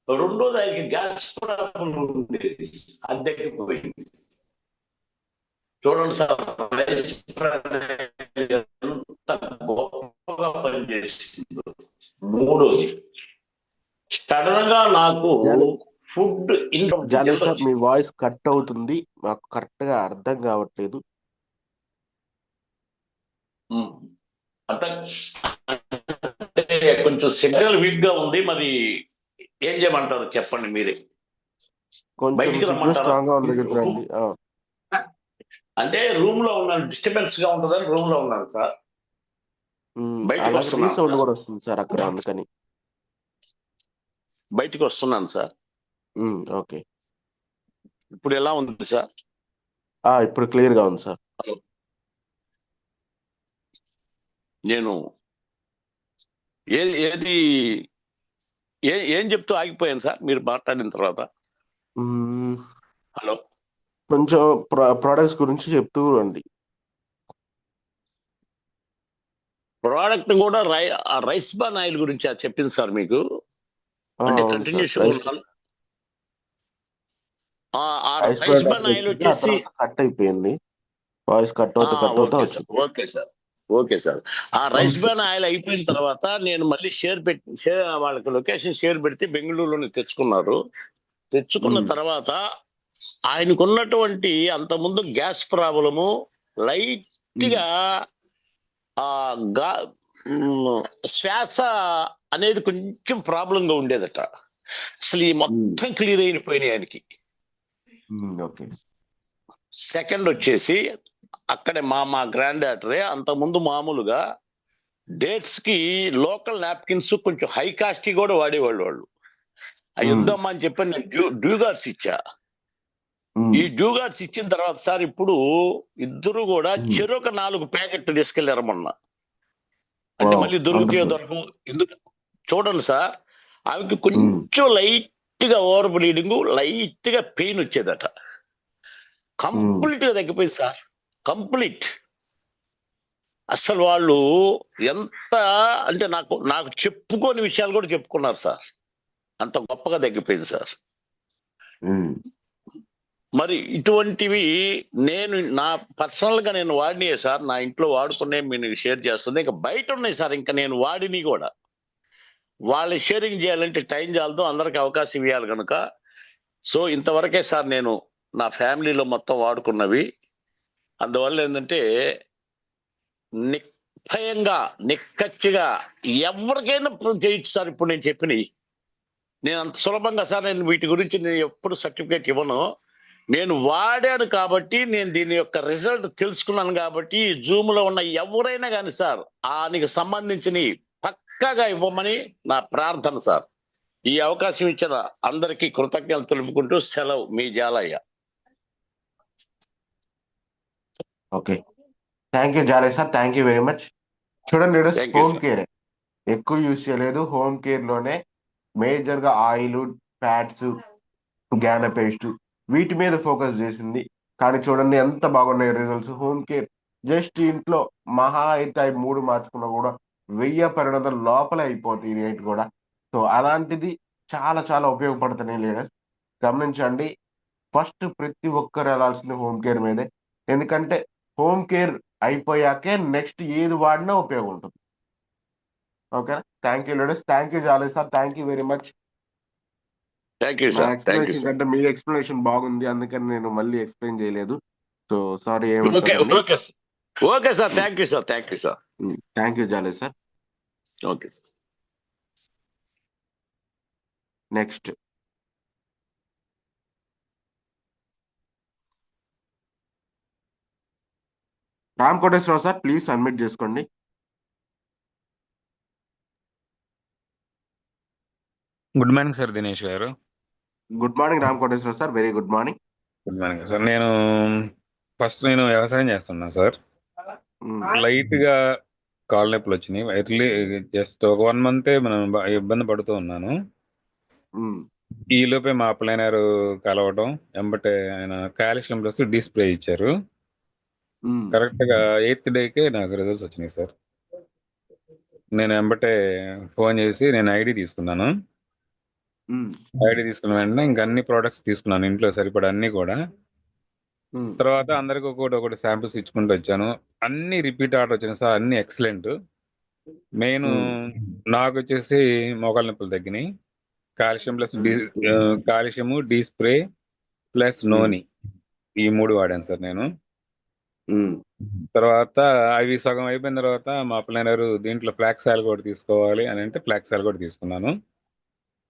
రెండోది ఆయనకి గ్యాస్ ప్రాబ్లం ఉండేది, అది తగ్గిపోయింది. చూడండి సార్, రైస్ బ్రాన్ ఎంత గొప్పగా పనిచేసిందో. మూడోది సడన్ గా నాకు ఫుడ్ జానీ సార్, మీ వాయిస్ కట్ అవుతుంది, మాకు కరెక్ట్ గా అర్థం కావట్లేదు. అంటే కొంచెం సిగ్నల్ వీక్ గా ఉంది, మరి ఏం చేయమంటారు చెప్పండి మీరే. కొంచెం బయటికి సిగ్నల్ రమ్మంటారా? స్ట్రాంగ్ గా ఉంది దగ్గర రండి. అంటే రూమ్ లో ఉన్నాను, డిస్టర్బెన్స్ గా ఉంటుందని రూమ్ లో ఉన్నాను సార్. బయటికి అలాగే వస్తున్నాను రీసౌండ్ సార్. కూడా వస్తుంది సార్ అక్కడ, అందుకని. బయటికి వస్తున్నాను సార్. ఓకే, ఇప్పుడు ఎలా ఉంది సార్? ఇప్పుడు క్లియర్ గా ఉంది సార్. నేను ఏది ఏం చెప్తూ ఆగిపోయాను సార్ మీరు మాట్లాడిన తర్వాత. హలో, కొంచెం ప్రొడక్ట్స్ గురించి చెప్తూ రండి. ప్రోడక్ట్ కూడా రైస్ బ్రాన్ ఆయిల్ గురించి చెప్పింది సార్ మీకు. అంటే కంటిన్యూస్ రైస్ బ్రాన్ ఆయిల్ వచ్చేసి కట్ అయిపోయింది, వాయిస్ కట్ అవుతా వచ్చింది. Okay sir, okay sir. ఆ రైస్ బ్రాన్ ఆయిల్ అయిపోయిన తర్వాత నేను మళ్ళీ వాళ్ళకి లొకేషన్ షేర్ పెడితే బెంగళూరులోనే తెచ్చుకున్నారు. తెచ్చుకున్న తర్వాత ఆయనకున్నటువంటి అంతకుముందు గ్యాస్ ప్రాబ్లము, లైట్ గా శ్వాస అనేది కొంచెం ప్రాబ్లంగా ఉండేదట. అసలు ఈ మొత్తం క్లియర్ అయిపోయినాయి ఆయనకి. సెకండ్ వచ్చేసి అక్కడే మా గ్రాండ్ డాటరే అంతకుముందు మామూలుగా డేట్స్ కి లోకల్ నాప్కిన్స్ కొంచెం హై కాస్ట్ కూడా వాడేవాళ్ళు. వాళ్ళు ఆ యుద్ధం అని చెప్పి నేను డ్యూగార్డ్స్ ఇచ్చా. ఈ డ్యూగార్డ్స్ ఇచ్చిన తర్వాత సార్ ఇప్పుడు ఇద్దరు కూడా చెరొక 4 ప్యాకెట్లు తీసుకెళ్లారు మొన్న. అంటే మళ్ళీ దొరుకుతాయో దొరకవు ఎందుకు చూడండి సార్. ఆమెకి కొంచెం లైట్ గా ఓవర్ బ్లీడింగ్, లైట్ గా పెయిన్ వచ్చేదట. కంప్లీట్ గా తగ్గిపోయింది సార్, కంప్లీట్. అసలు వాళ్ళు ఎంత అంటే నాకు చెప్పుకోని విషయాలు కూడా చెప్పుకున్నారు సార్, అంత గొప్పగా తగ్గిపోయింది సార్. మరి ఇటువంటివి నేను నా పర్సనల్ గా నేను వాడినాయి సార్, నా ఇంట్లో వాడుకునే నేను షేర్ చేస్తుంది. ఇంకా బయట ఉన్నాయి సార్, ఇంకా నేను వాడిని కూడా. వాళ్ళు షేరింగ్ చేయాలంటే టైం చాలదు, అందరికి అవకాశం ఇవ్వాలి కనుక. సో ఇంతవరకే సార్ నేను నా ఫ్యామిలీలో మొత్తం వాడుకున్నవి. అందువల్ల ఏంటంటే నిశ్చయంగా నిక్కచ్చిగా ఎవరికైనా చేయొచ్చు సార్. ఇప్పుడు నేను చెప్పినవి నేను అంత సులభంగా సార్, నేను వీటి గురించి నేను ఎప్పుడు సర్టిఫికేట్ ఇవ్వను. నేను వాడాను కాబట్టి, నేను దీని యొక్క రిజల్ట్ తెలుసుకున్నాను కాబట్టి, ఈ జూమ్ లో ఉన్న ఎవరైనా కానీ సార్ దానికి సంబంధించిన పక్కాగా ఇవ్వమని నా ప్రార్థన సార్. ఈ అవకాశం ఇచ్చిన అందరికీ కృతజ్ఞతలు తెలుపుకుంటూ సెలవు, మీ Jalaiah. Okay, thank you Jalaiah sir, thank you very much. చూడండి, హోమ్ కేర్ ఎక్కువ యూజ్ చేయలేదు. హోమ్ కేర్ లోనే మేజర్ గా ఆయిల్, ఫ్యాట్స్, గ్యాన పేస్ట్ వీటి మీద ఫోకస్ చేసింది. కానీ చూడండి ఎంత బాగున్నాయి రిజల్ట్స్. హోమ్ కేర్ జస్ట్ ఇంట్లో మహా అయితే అవి 3 మార్చుకున్నా కూడా 1000 లోపలే అయిపోతాయి రేట్ కూడా. సో అలాంటిది చాలా చాలా ఉపయోగపడుతున్నాయి లీడర్స్. గమనించండి. ఫస్ట్ ప్రతి ఒక్కరు వెళ్ళాల్సింది హోమ్ కేర్ మీదే. ఎందుకంటే హోమ్ కేర్ అయిపోయాకే నెక్స్ట్ ఏది వాడినా ఉపయోగం ఉంటుంది. ఓకేనా? Thank you leaders. Thank you Jali sir. Thank you very much. Thank you నా sir. Thank you explanation sir. కంటే మీ ఎక్స్ప్లెనేషన్ బాగుంది, అందుకని నేను మళ్ళీ ఎక్స్ప్లెయిన్ చేయలేదు. సో సారీ ఓకే ఏమనుకోకండి. Okay sir. Okay sir. Thank you sir. Thank you sir. Thank you Jali sir. Okay sir. Next Ram Koteswararao sir, please submit చేసుకోండి. Good morning sir Dinesh garu. Good morning Ram Koteswararao sir. Very good morning. Good morning sir. నేను వ్యవసాయం చేస్తున్నా sir. Light గా కాళ్ళ నొప్పులు వచ్చినాయి. Early just ఒక 1 మంతే మనం ఇబ్బంది పడుతూ ఉన్నాను. ఈ లోపే మా అప్లైనర్ కలవటం, ఎంబటే ఆయన కాల్షియం ప్లస్ డి స్ప్రే ఇచ్చారు. కరెక్ట్ గా 8th డేకే నాకు రిజల్ట్స్ వచ్చినాయి సార్. నేను ఎంబటే ఫోన్ చేసి నేను ఐడి తీసుకున్నాను. ఐడి తీసుకున్న వెంటనే ఇంకా అన్ని ప్రోడక్ట్స్ తీసుకున్నాను, ఇంట్లో సరిపడా అన్ని కూడా. తర్వాత అందరికి ఒకటి శాంపిల్స్ ఇచ్చుకుంటూ వచ్చాను. అన్ని రిపీట్ ఆర్డర్ వచ్చినాయి సార్. అన్ని ఎక్సలెంట్. మెయిన్ నాకు వచ్చేసి మోకాళ్ళ నొప్పులు తగ్గినాయి. Calcium plus calcium, D spray plus noni, ఈ 3 వాడాను సార్ నేను. తర్వాత అవి సగం అయిపోయిన తర్వాత మా అప్లైనర్ దీంట్లో ఫ్లాక్స్ ఆయిల్ కూడా తీసుకోవాలి అని అంటే ఫ్లాక్స్ ఆయిల్ కూడా తీసుకున్నాను.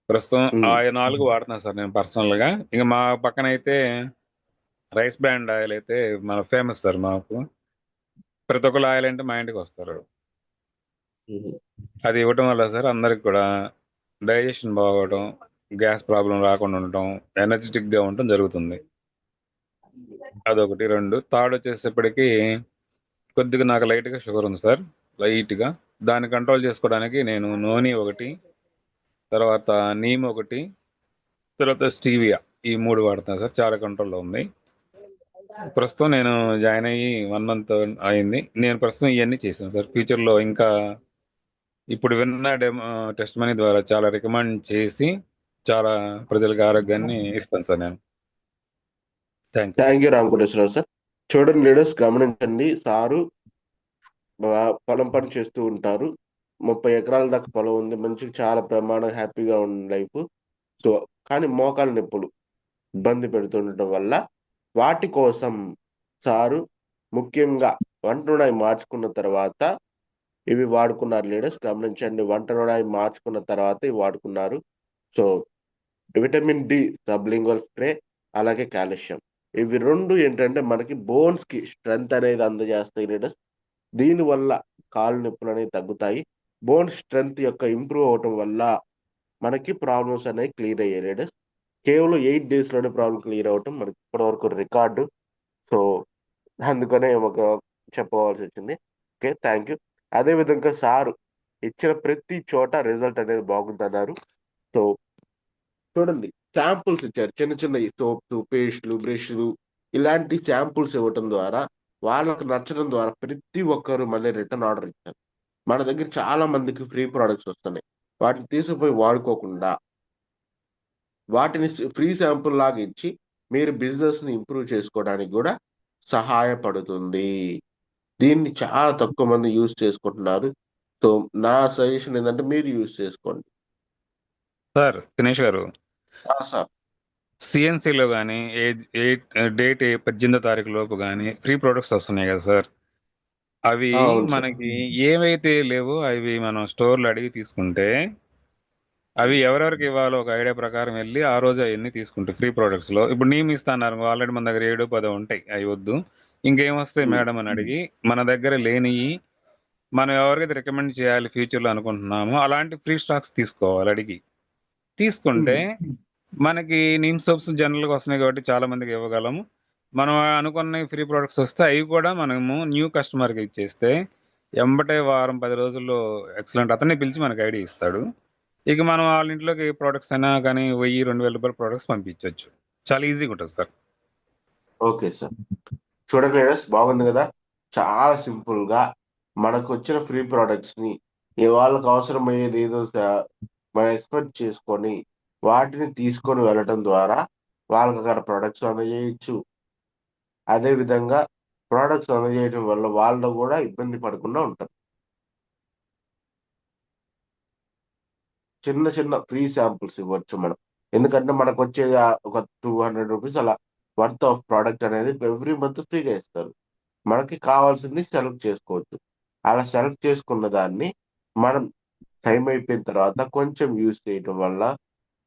ప్రస్తుతం ఆ 4 వాడుతున్నాను సార్ నేను పర్సనల్ గా. ఇంకా మా పక్కన అయితే రైస్ బ్రాండ్ ఆయిల్ అయితే మన ఫేమస్ సార్. మాకు ప్రతి ఒక్కరు ఆయిల్ అంటే మా ఇంటికి వస్తారు. అది ఇవ్వటం వల్ల సార్ అందరికి కూడా డైజెషన్ బాగోవడం, గ్యాస్ ప్రాబ్లం రాకుండా ఉండటం, ఎనర్జెటిక్ గా ఉండటం జరుగుతుంది. అదొకటి. 2 థర్డ్ వచ్చేసేపటికి కొద్దిగా నాకు లైట్ గా షుగర్ ఉంది సార్, లైట్ గా. దాన్ని కంట్రోల్ చేసుకోవడానికి నేను నోని ఒకటి, తర్వాత నీమ్ ఒకటి, తర్వాత స్టీవియా, ఈ 3 వాడుతాను సార్. చాలా కంట్రోల్లో ఉంది. ప్రస్తుతం నేను జాయిన్ అయ్యి 1 మంత్ అయింది. నేను ప్రస్తుతం ఇవన్నీ చేశాను సార్. ఫ్యూచర్ లో ఇంకా ఇప్పుడు విన్న టెస్ట్ మనీ ద్వారా చాలా రికమెండ్ చేసి చాలా ప్రజలకు ఆరోగ్యాన్ని ఇస్తాను సార్ నేను. Thank you Ram Koteswararao sir. చూడండి లీడర్స్, గమనించండి. సారు పొలం పని చేస్తూ ఉంటారు. 30 ఎకరాల దాకా పొలం ఉంది. మంచిగా చాలా ప్రమాణం హ్యాపీగా ఉంది లైఫ్. సో కానీ మోకాలు నొప్పులు ఇబ్బంది పెడుతుండటం వల్ల వాటి కోసం సారు ముఖ్యంగా వంటరుడాయి మార్చుకున్న తర్వాత ఇవి వాడుకున్నారు లీడర్స్. గమనించండి, వంటరుడాయి మార్చుకున్న తర్వాత ఇవి వాడుకున్నారు. So vitamin D sublingual spray, అలాగే కాల్షియం, ఇవి 2 ఏంటంటే మనకి బోన్స్ కి స్ట్రెంగ్త్ అనేది అందజేస్తాయి లీడర్స్. దీనివల్ల కాళ్ళు నొప్పులు అనేవి తగ్గుతాయి. బోన్ స్ట్రెంగ్త్ యొక్క ఇంప్రూవ్ అవటం వల్ల మనకి ప్రాబ్లమ్స్ అనేవి క్లియర్ అయ్యాయి లీడర్స్. కేవలం 8 days లోనే ప్రాబ్లం క్లియర్ అవటం మనకి ఇప్పటివరకు రికార్డు. సో అందుకనే ఒక చెప్పవలసి వచ్చింది. Okay, thank you. అదేవిధంగా సారు ఇచ్చిన ప్రతి చోట రిజల్ట్ అనేది బాగుందన్నారు. సో చూడండి, శాంపుల్స్ ఇచ్చారు. చిన్న చిన్న సోప్స్, పేస్ట్లు, బ్రష్లు, ఇలాంటి శాంపుల్స్ ఇవ్వటం ద్వారా వాళ్ళకు నచ్చడం ద్వారా ప్రతి ఒక్కరు మళ్ళీ రిటర్న్ ఆర్డర్ ఇచ్చారు. మన దగ్గర చాలా మందికి ఫ్రీ ప్రోడక్ట్స్ వస్తున్నాయి. వాటిని తీసుకుపోయి వాడుకోకుండా వాటిని ఫ్రీ శాంపుల్ లాగా ఇచ్చి మీరు బిజినెస్ ని ఇంప్రూవ్ చేసుకోవడానికి కూడా సహాయపడుతుంది. దీన్ని చాలా తక్కువ మంది యూజ్ చేసుకుంటున్నారు. సో నా సజెషన్ ఏంటంటే మీరు యూజ్ చేసుకోండి సార్. దినేష్ గారు, సార్. సిఎన్సిలో కానీ డేట్ 18వ తారీఖు లోపు కానీ ఫ్రీ ప్రొడక్ట్స్ వస్తున్నాయి కదా సార్. అవి మనకి ఏవైతే లేవో అవి మనం స్టోర్లో అడిగి తీసుకుంటే అవి ఎవరెవరికి ఇవ్వాలో ఒక ఐడియా ప్రకారం వెళ్ళి ఆ రోజు అవన్నీ తీసుకుంటే ఫ్రీ ప్రొడక్ట్స్ లో. ఇప్పుడు నీమ్ ఇస్తున్నారు, ఆల్రెడీ మన దగ్గర 7-10 ఉంటాయి, అవి వద్దు, ఇంకేం వస్తాయి మేడం అని అడిగి మన దగ్గర లేనివి మనం ఎవరికైతే రికమెండ్ చేయాలి ఫ్యూచర్ లో అనుకుంటున్నామో అలాంటి ఫ్రీ స్టాక్స్ తీసుకోవాలి. అడిగి తీసుకుంటే మనకి నీమ్ సోప్స్ జనరల్ గా వస్తున్నాయి కాబట్టి చాలా మందికి ఇవ్వగలము. మనం అనుకున్న ఫ్రీ ప్రొడక్ట్స్ వస్తే అవి కూడా మనము న్యూ కస్టమర్ కి ఇచ్చేస్తే ఎంబటే వారం 10 రోజుల్లో ఎక్సలెంట్ అతన్ని పిలిచి మనకి ఐడియా ఇస్తాడు. ఇక మనం వాళ్ళ ఇంట్లోకి ప్రొడక్ట్స్ అయినా కానీ 1000-2000 రూపాయల ప్రొడక్ట్స్ పంపించవచ్చు. చాలా ఈజీగా ఉంటుంది సార్. ఓకే సార్, చూడండి బాగుంది కదా. చాలా సింపుల్గా మనకు వచ్చిన ఫ్రీ ప్రోడక్ట్స్ని వాళ్ళకి అవసరమయ్యేది ఏదో మనం ఎక్స్పెక్ట్ చేసుకొని వాటిని తీసుకొని వెళ్ళటం ద్వారా వాళ్ళకి అక్కడ ప్రొడక్ట్స్ అందజేయచ్చు. అదేవిధంగా ప్రోడక్ట్స్ అందజేయడం వల్ల వాళ్ళు కూడా ఇబ్బంది పడకుండా ఉంటారు. చిన్న చిన్న ఫ్రీ శాంపుల్స్ ఇవ్వచ్చు మనం. ఎందుకంటే మనకు వచ్చేది ఒక 200 రూపీస్ అలా వర్త్ ఆఫ్ ప్రోడక్ట్ అనేది ఎవ్రీ మంత్ ఫ్రీగా ఇస్తారు. మనకి కావాల్సింది సెలెక్ట్ చేసుకోవచ్చు. అలా సెలెక్ట్ చేసుకున్న దాన్ని మనం టైం అయిపోయిన తర్వాత కొంచెం యూజ్ చేయటం వల్ల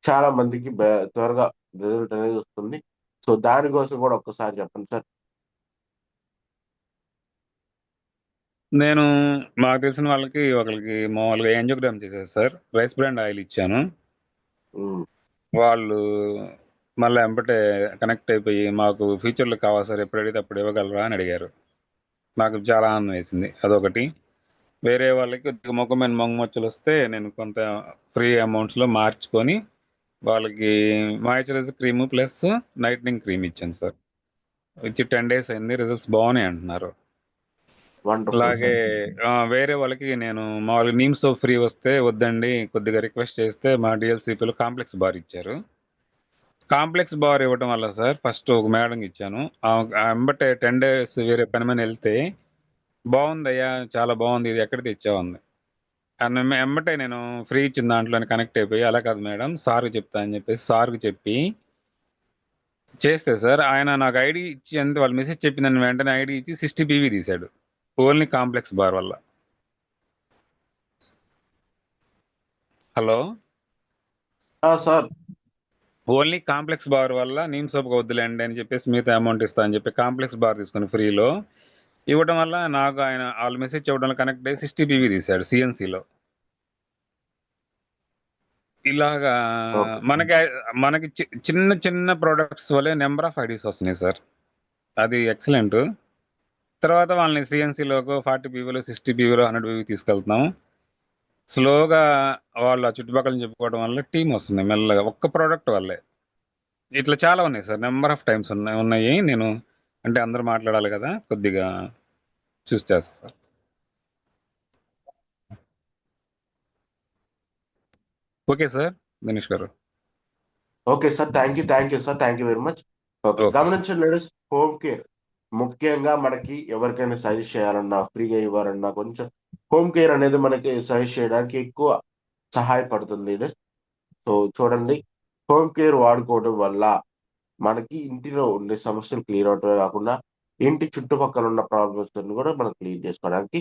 చాలా మందికి త్వరగా రిజల్ట్ అనేది వస్తుంది. సో దానికోసం కూడా ఒక్కసారి చెప్పండి సార్. నేను మాకు తెలిసిన వాళ్ళకి ఒకరికి మామూలుగా యాంజియోగ్రామ్ చేశారు సార్. రైస్ బ్రాండ్ ఆయిల్ ఇచ్చాను. ఉమ్, వాళ్ళు మళ్ళీ వెంబటే కనెక్ట్ అయిపోయి మాకు ఫ్యూచర్లో కావాలి సార్, ఎప్పుడు అడిగితే అప్పుడు ఇవ్వగలరా అని అడిగారు. నాకు చాలా ఆనందం వేసింది. అదొకటి. వేరే వాళ్ళకి కొద్దిగా ముఖమైన మొంగమొచ్చలు వస్తే నేను కొంత ఫ్రీ అమౌంట్స్లో మార్చుకొని వాళ్ళకి మాయిశ్చరైజర్ క్రీమ్ ప్లస్ నైట్నింగ్ క్రీమ్ ఇచ్చాను సార్. ఇచ్చి 10 days అయింది, రిజల్ట్స్ బాగున్నాయి అంటున్నారు. వండర్ఫుల్ అలాగే సార్. వేరే వాళ్ళకి నేను మామూలుగా నీమ్ సోప్ ఫ్రీ వస్తే వద్దండి కొద్దిగా రిక్వెస్ట్ చేస్తే మా డిఎల్సిపిలో కాంప్లెక్స్ బార్ ఇచ్చారు. కాంప్లెక్స్ బార్ ఇవ్వడం వల్ల సార్ ఫస్ట్ ఒక మేడం ఇచ్చాను. వెంబటే 10 days వేరే పని మీద వెళ్తే బాగుందయ్యా, చాలా బాగుంది, ఇది ఎక్కడ తెచ్చావు అంది. వెంబటే నేను ఫ్రీ ఇచ్చిన దాంట్లోనే కనెక్ట్ అయిపోయి అలా కాదు మేడం సార్కి చెప్తా అని చెప్పేసి సార్కి చెప్పి చేస్తే సార్ ఆయన నాకు ఐడి ఇచ్చి అంతే, వాళ్ళు మెసేజ్ చెప్పిందని వెంటనే ఐడి ఇచ్చి 60 PV తీశాడు ఓన్లీ కాంప్లెక్స్ బార్ వల్ల. Hello sir only complex bar వల్ల నీమ్ సోప్గా వద్దులేండి అని చెప్పేసి మిగతా అమౌంట్ ఇస్తా అని చెప్పి కాంప్లెక్స్ బార్ తీసుకుని ఫ్రీలో ఇవ్వడం వల్ల నాకు ఆయన వాళ్ళు మెసేజ్ చెప్పడం వల్ల కనెక్ట్ అయ్యి 60 PV తీశాడు సిఎన్సిలో. ఇలాగా మనకి మనకి చిన్న చిన్న ప్రోడక్ట్స్ వల్లే నెంబర్ ఆఫ్ ఐడీస్ వస్తున్నాయి సార్. అది ఎక్సలెంట్. తర్వాత వాళ్ళని సిఎన్సిలోకి 40 PVలో 60 PVలో 100 PV తీసుకెళ్తున్నాం. స్లోగా వాళ్ళు ఆ చుట్టుపక్కల చెప్పుకోవడం వల్ల టీం వస్తుంది మెల్లగా ఒక్క ప్రోడక్ట్ వల్లే. ఇట్లా చాలా ఉన్నాయి సార్, నెంబర్ ఆఫ్ టైమ్స్ ఉన్నాయి. నేను అంటే అందరూ మాట్లాడాలి కదా, కొద్దిగా చూసి చేస్తా సార్. ఓకే సార్ దినేష్ గారు. Okay sir, thank you sir, thank you very much. Okay, okay. గమనించండి లేడీస్, హోమ్ కేర్ ముఖ్యంగా మనకి ఎవరికైనా సజెస్ట్ చేయాలన్నా ఫ్రీగా ఇవ్వాలన్నా కొంచెం హోమ్ కేర్ అనేది మనకి సజెస్ట్ చేయడానికి ఎక్కువ సహాయపడుతుంది లేడీస్. సో చూడండి, హోమ్ కేర్ వాడుకోవడం వల్ల మనకి ఇంటిలో ఉండే సమస్యలు క్లియర్ అవటమే కాకుండా ఇంటి చుట్టుపక్కల ఉన్న ప్రాబ్లమ్స్ కూడా మనం క్లియర్ చేసుకోవడానికి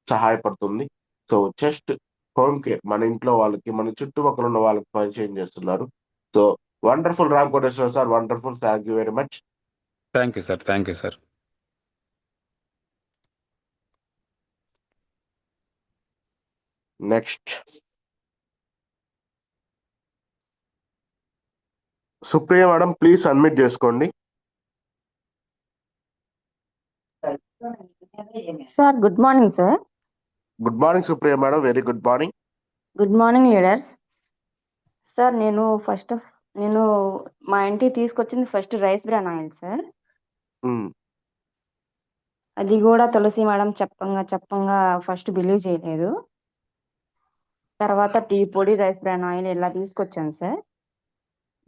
సహాయపడుతుంది. సో జస్ట్ హోమ్ కేర్ మన ఇంట్లో వాళ్ళకి మన చుట్టుపక్కల ఉన్న వాళ్ళకి పరిచయం చేస్తున్నారు. So wonderful Ram Koteswara sir, wonderful, thank you very much. Thank you sir, thank you sir. Next Supriya madam, please submit చేసుకోండి. Sir good morning sir. Good morning Supriya madam, very good morning. Good morning leaders. Sir నేను మా ఇంటికి తీసుకొచ్చింది first rice bran oil sir. అది కూడా Tulasi madam చెప్పంగా first believe చేయలేదు. తర్వాత టీ పొడి, రైస్ బ్రాన్ ఆయిల్ ఇలా తీసుకొచ్చాను సార్.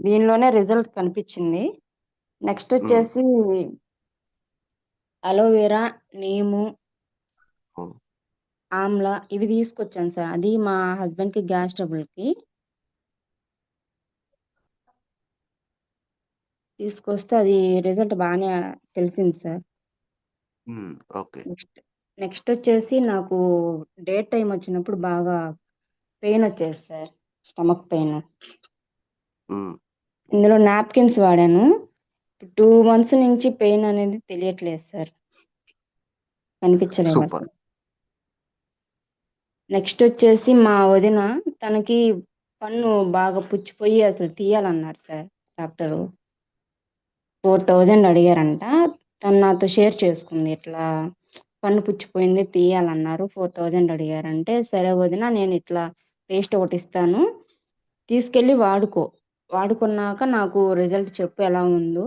దీనిలోనే రిజల్ట్ కనిపించింది. నెక్స్ట్ వచ్చేసి అలోవెరా, నీము, ఆమ్లా ఇవి తీసుకొచ్చాను సార్. అది మా హస్బెండ్ కి గ్యాస్ ట్రబుల్ కి తీసుకొస్తే అది రిజల్ట్ బాగానే తెలిసింది సార్. నెక్స్ట్ వచ్చేసి నాకు డేట్ టైం వచ్చినప్పుడు బాగా పెయిన్ వచ్చేది సార్, స్టమక్ పెయిన్. ఇందులో నాప్కిన్స్ వాడాను. 2 months నుంచి పెయిన్ అనేది తెలియట్లేదు సార్, కనిపించలేదు అసలు. నెక్స్ట్ వచ్చేసి మా వదిన, తనకి పన్ను బాగా పుచ్చిపోయి అసలు తీయాలన్నారు సార్ డాక్టరు. 4000 అడిగారంట. తను నాతో షేర్ చేసుకుంది, ఇట్లా పన్ను పుచ్చిపోయింది తీయాలన్నారు, 4000 అడిగారంటే సరే వదిన నేను ఇట్లా పేస్ట్ ఒకటి ఇస్తాను తీసుకెళ్ళి వాడుకున్నాక నాకు రిజల్ట్ చెప్పు ఎలా ఉందో,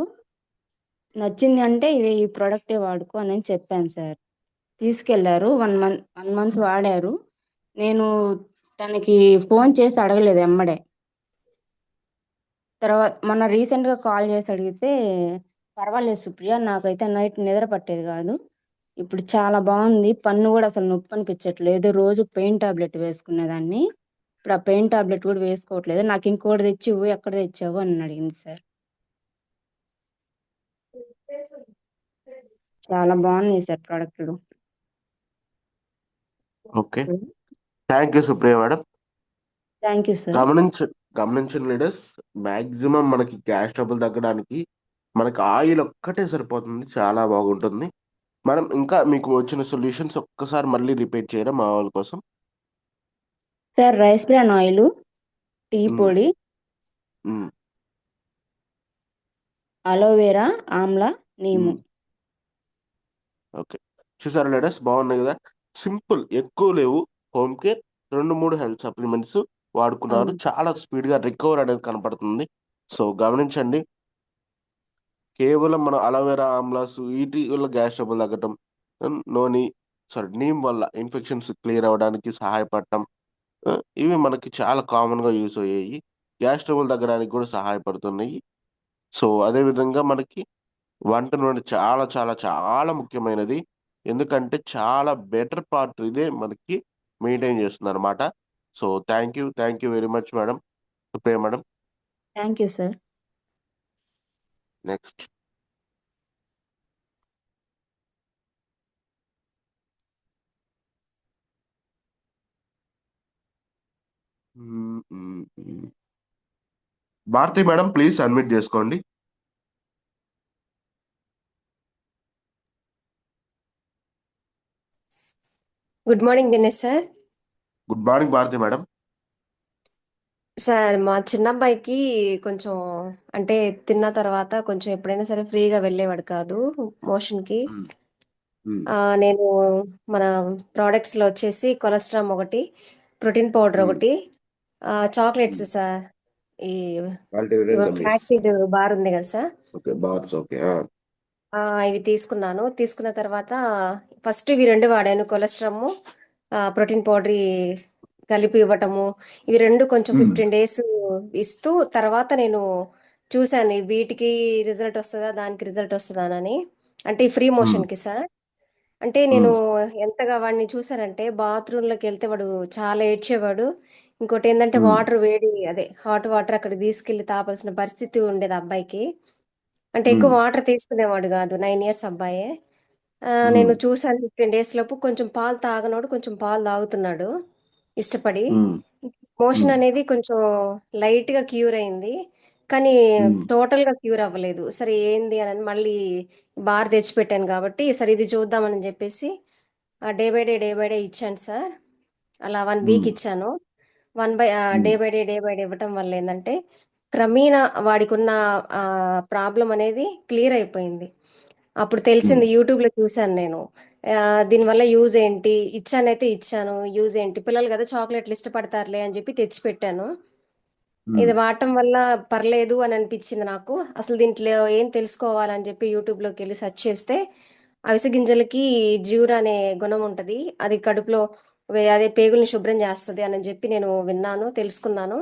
నచ్చింది అంటే ఈ ప్రోడక్టే వాడుకో అని చెప్పాను సార్. తీసుకెళ్లారు. 1 మంత్ వాడారు. నేను తనకి ఫోన్ చేసి అడగలేదు ఎమ్మడే. తర్వాత మొన్న రీసెంట్గా కాల్ చేసి అడిగితే, పర్వాలేదు సుప్రియ, నాకైతే నైట్ నిద్ర పట్టేది కాదు, ఇప్పుడు చాలా బాగుంది, పన్ను కూడా అసలు నొప్పి అనిపించట్లేదు, రోజు పెయిన్ టాబ్లెట్ వేసుకునేదాన్ని, ఇప్పుడు ఆ పెయిన్ టాబ్లెట్ కూడా వేసుకోవట్లేదు, నాకు ఇంకోటి తెచ్చి ఇవ్వు, ఎక్కడ తెచ్చావు అని అడిగింది సార్. చాలా బాగున్నాయి సార్ ప్రోడక్ట్లు. Okay, thank you Supriya madam. Thank you sir. గమనించిన లీడర్స్, మాక్సిమం మనకి గ్యాస్ ట్రబుల్ తగ్గడానికి మనకి ఆయిల్ ఒక్కటే సరిపోతుంది, చాలా బాగుంటుంది. మనం ఇంకా మీకు వచ్చిన సొల్యూషన్స్ ఒక్కసారి మళ్ళీ రిపీట్ చేయడం మా వాళ్ళ కోసం. Sir rice bran oil, tea పొడి, అలోవెరా, ఆమ్లా, నీము. ఓకే, చూసారా లీడర్స్, బాగున్నాయి కదా, సింపుల్, ఎక్కువ లేవు, హోమ్ కేర్, 2-3 హెల్త్ సప్లిమెంట్స్ వాడుకున్నారు, చాలా స్పీడ్గా రికవర్ అనేది కనపడుతుంది. సో గమనించండి, కేవలం మన అలోవెరా, ఆమ్లాస్ వీటి వల్ల గ్యాస్ ట్రబుల్ తగ్గటం, నీమ్ వల్ల ఇన్ఫెక్షన్స్ క్లియర్ అవ్వడానికి సహాయపడటం, ఇవి మనకి చాలా కామన్గా యూస్ అయ్యాయి, గ్యాస్ ట్రబుల్ తగ్గడానికి కూడా సహాయపడుతున్నాయి. సో అదేవిధంగా మనకి వంట నూనె చాలా చాలా చాలా ముఖ్యమైనది, ఎందుకంటే చాలా బెటర్ పార్ట్ ఇదే మనకి మెయింటైన్ చేస్తుంది అనమాట. So thank you very much madam, Supriya madam. Thank you sir. Next Bharati madam, please admit చేసుకోండి. Good morning Dinesh sir. Good morning Bharati madam. Sir, మా చిన్న అబ్బాయికి కొంచెం అంటే తిన్న తర్వాత కొంచెం ఎప్పుడైనా సరే ఫ్రీగా వెళ్ళేవాడు కాదు మోషన్కి. నేను మన ప్రోడక్ట్స్లో వచ్చేసి కొలెస్ట్రామ్ ఒకటి, ప్రోటీన్ పౌడర్ ఒకటి, చాక్లెట్స్ సార్, ఈ ఫ్లాక్ సీడ్ బార్ ఉంది కదా సార్, ఇవి తీసుకున్న తర్వాత ఫస్ట్ ఇవి 2 వాడాను, కొలెస్ట్రామ్, ప్రోటీన్ పౌడర్ కలిపి ఇవ్వటము, ఇవి 2 కొంచెం 15 days ఇస్తూ, తర్వాత నేను చూశాను వీటికి రిజల్ట్ వస్తుందా దానికి రిజల్ట్ వస్తుందా అని. అంటే ఈ ఫ్రీ మోషన్కి సార్, అంటే నేను ఎంతగా వాడిని చూసానంటే, బాత్రూంలోకి వెళ్తే వాడు చాలా ఏడ్చేవాడు. ఇంకోటి ఏంటంటే వాటర్ వేడి, అదే హాట్ వాటర్ అక్కడికి తీసుకెళ్లి తాపాల్సిన పరిస్థితి ఉండేది అబ్బాయికి. అంటే ఎక్కువ వాటర్ తీసుకునేవాడు కాదు, 9 years అబ్బాయే. నేను చూసాను 15 days లోపు కొంచెం పాలు తాగనోడు కొంచెం పాలు తాగుతున్నాడు ఇష్టపడి. మోషన్ అనేది కొంచెం లైట్ గా క్యూర్ అయింది, కానీ టోటల్ గా క్యూర్ అవ్వలేదు. సరే ఏంది అని మళ్ళీ బార్ తెచ్చిపెట్టాను కాబట్టి, సరే ఇది చూద్దామని చెప్పేసి డే బై డే ఇచ్చాను సార్. అలా 1 week ఇచ్చాను. డే బై డే ఇవ్వటం వల్ల ఏంటంటే క్రమేణా వాడికి ఉన్న ప్రాబ్లం అనేది క్లియర్ అయిపోయింది. అప్పుడు తెలిసింది, యూట్యూబ్లో చూశాను నేను, దీనివల్ల యూజ్ ఏంటి, ఇచ్చాను, యూజ్ ఏంటి, పిల్లలు కదా చాక్లెట్లు ఇష్టపడతారులే అని చెప్పి తెచ్చిపెట్టాను. ఇది వాడటం వల్ల పర్లేదు అని అనిపించింది నాకు. అసలు దీంట్లో ఏం తెలుసుకోవాలని చెప్పి యూట్యూబ్లోకి వెళ్ళి సెర్చ్ చేస్తే, అవిసె గింజలకి జ్యూర్ అనే గుణం ఉంటుంది, అది కడుపులో అదే పేగుల్ని శుభ్రం చేస్తుంది అని చెప్పి నేను విన్నాను, తెలుసుకున్నాను.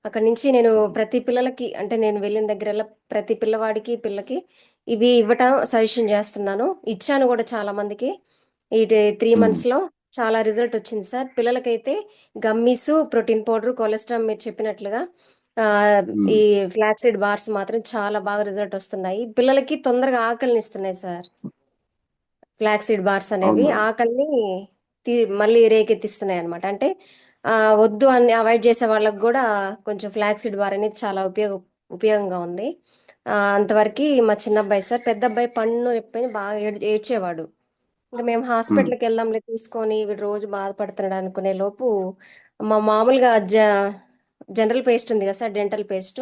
అక్కడి నుంచి నేను ప్రతి పిల్లలకి, అంటే నేను వెళ్ళిన దగ్గరల్లా ప్రతి పిల్లవాడికి పిల్లకి ఇవి ఇవ్వటం సజెషన్ చేస్తున్నాను. ఇచ్చాను కూడా చాలా మందికి. ఈ 3 monthsలో చాలా రిజల్ట్ వచ్చింది సార్. పిల్లలకైతే గమ్మీస్, ప్రోటీన్ పౌడర్, కొలెస్ట్రాల్ మీరు చెప్పినట్లుగా ఈ ఫ్లాక్సీడ్ బార్స్ మాత్రం చాలా బాగా రిజల్ట్ వస్తున్నాయి. పిల్లలకి తొందరగా ఆకలిని ఇస్తున్నాయి సార్. ఫ్లాక్సీడ్ బార్స్ అనేవి ఆకలిని మళ్ళీ రేకెత్తిస్తున్నాయి అనమాట. అంటే వద్దు అని అవాయిడ్ చేసే వాళ్ళకి కూడా కొంచెం ఫ్లాక్సీడ్ బార్ అనేది చాలా ఉపయోగంగా ఉంది. అంతవరకు మా చిన్న అబ్బాయి సార్. పెద్ద అబ్బాయి పన్ను నొప్పి బాగా ఏడ్చేవాడు. ఇంకా మేము హాస్పిటల్కి వెళ్దాంలే తీసుకొని, వీడు రోజు బాధపడుతున్నాడు అనుకునే లోపు, మా మామూలుగా జనరల్ పేస్ట్ ఉంది కదా సార్, డెంటల్ పేస్ట్,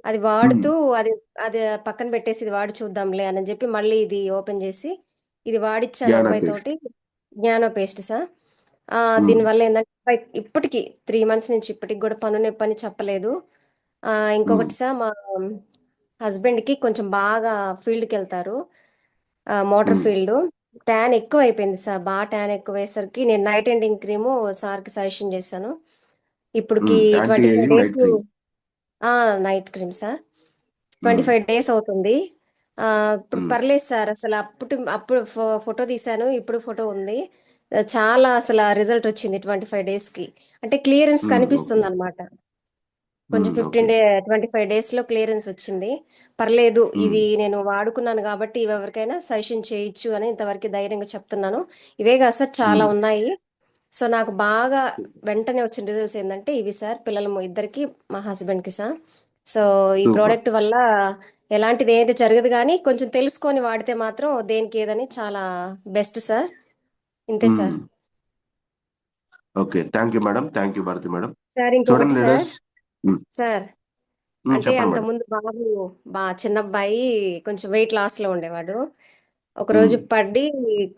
అది వాడుతూ అది అది పక్కన పెట్టేసి ఇది వాడి చూద్దాంలే అని చెప్పి మళ్ళీ ఇది ఓపెన్ చేసి ఇది వాడిచ్చాను అబ్బాయి తోటి. జ్ఞానో పేస్ట్ సార్. దీనివల్ల ఏంటంటే ఇప్పటికి 3 months నుంచి ఇప్పటికి కూడా పన్ను నొప్పి అని చెప్పలేదు. ఇంకొకటి సార్, మా హస్బెండ్కి కొంచెం బాగా ఫీల్డ్కి వెళ్తారు, మోటార్ ఫీల్డ్. ట్యాన్ ఎక్కువ అయిపోయింది సార్. బాగా ట్యాన్ ఎక్కువయ్యేసరికి నేను నైట్ ఎండింగ్ క్రీము సార్కి సజెషన్ చేశాను. ఇప్పటికి anti 25 ageing days night cream. Night cream sir. 25 days అవుతుంది. ఇప్పుడు పర్లేదు సార్. అసలు అప్పుడు ఫోటో తీశాను, ఇప్పుడు ఫోటో ఉంది. చాలా అసలు రిజల్ట్ వచ్చింది 25 డేస్కి. అంటే క్లియరెన్స్ ఓకే. కనిపిస్తుంది అనమాట. కొంచెం ఓకే. 25 డేస్లో క్లియరెన్స్ వచ్చింది. పర్లేదు, ఉమ్, ఇవి నేను వాడుకున్నాను కాబట్టి ఇవి ఎవరికైనా సజెషన్ చేయొచ్చు అని ఇంతవరకు ధైర్యంగా చెప్తున్నాను. ఇవే కాదు సార్, చాలా ఉమ్, ఉన్నాయి. సో నాకు బాగా వెంటనే వచ్చిన రిజల్ట్స్ ఏంటంటే ఇవి సార్. ఇద్దరికి, మా హస్బెండ్కి సార్. సో ఈ సూపర్. ప్రోడక్ట్ వల్ల ఎలాంటిది ఏది జరగదు, కానీ కొంచెం తెలుసుకొని వాడితే మాత్రం దేనికి ఏదని చాలా బెస్ట్ సార్. ఇంతే sir. Okay, thank you madam, thank you Bharati madam. Sir ఇంకొకటి చూడండి సార్. లీడర్స్. సార్ అంటే చెప్పండి మేడం. అంతకుముందు చిన్న అబ్బాయి కొంచెం వెయిట్ లాస్ లో ఉండేవాడు. ఒకరోజు పడి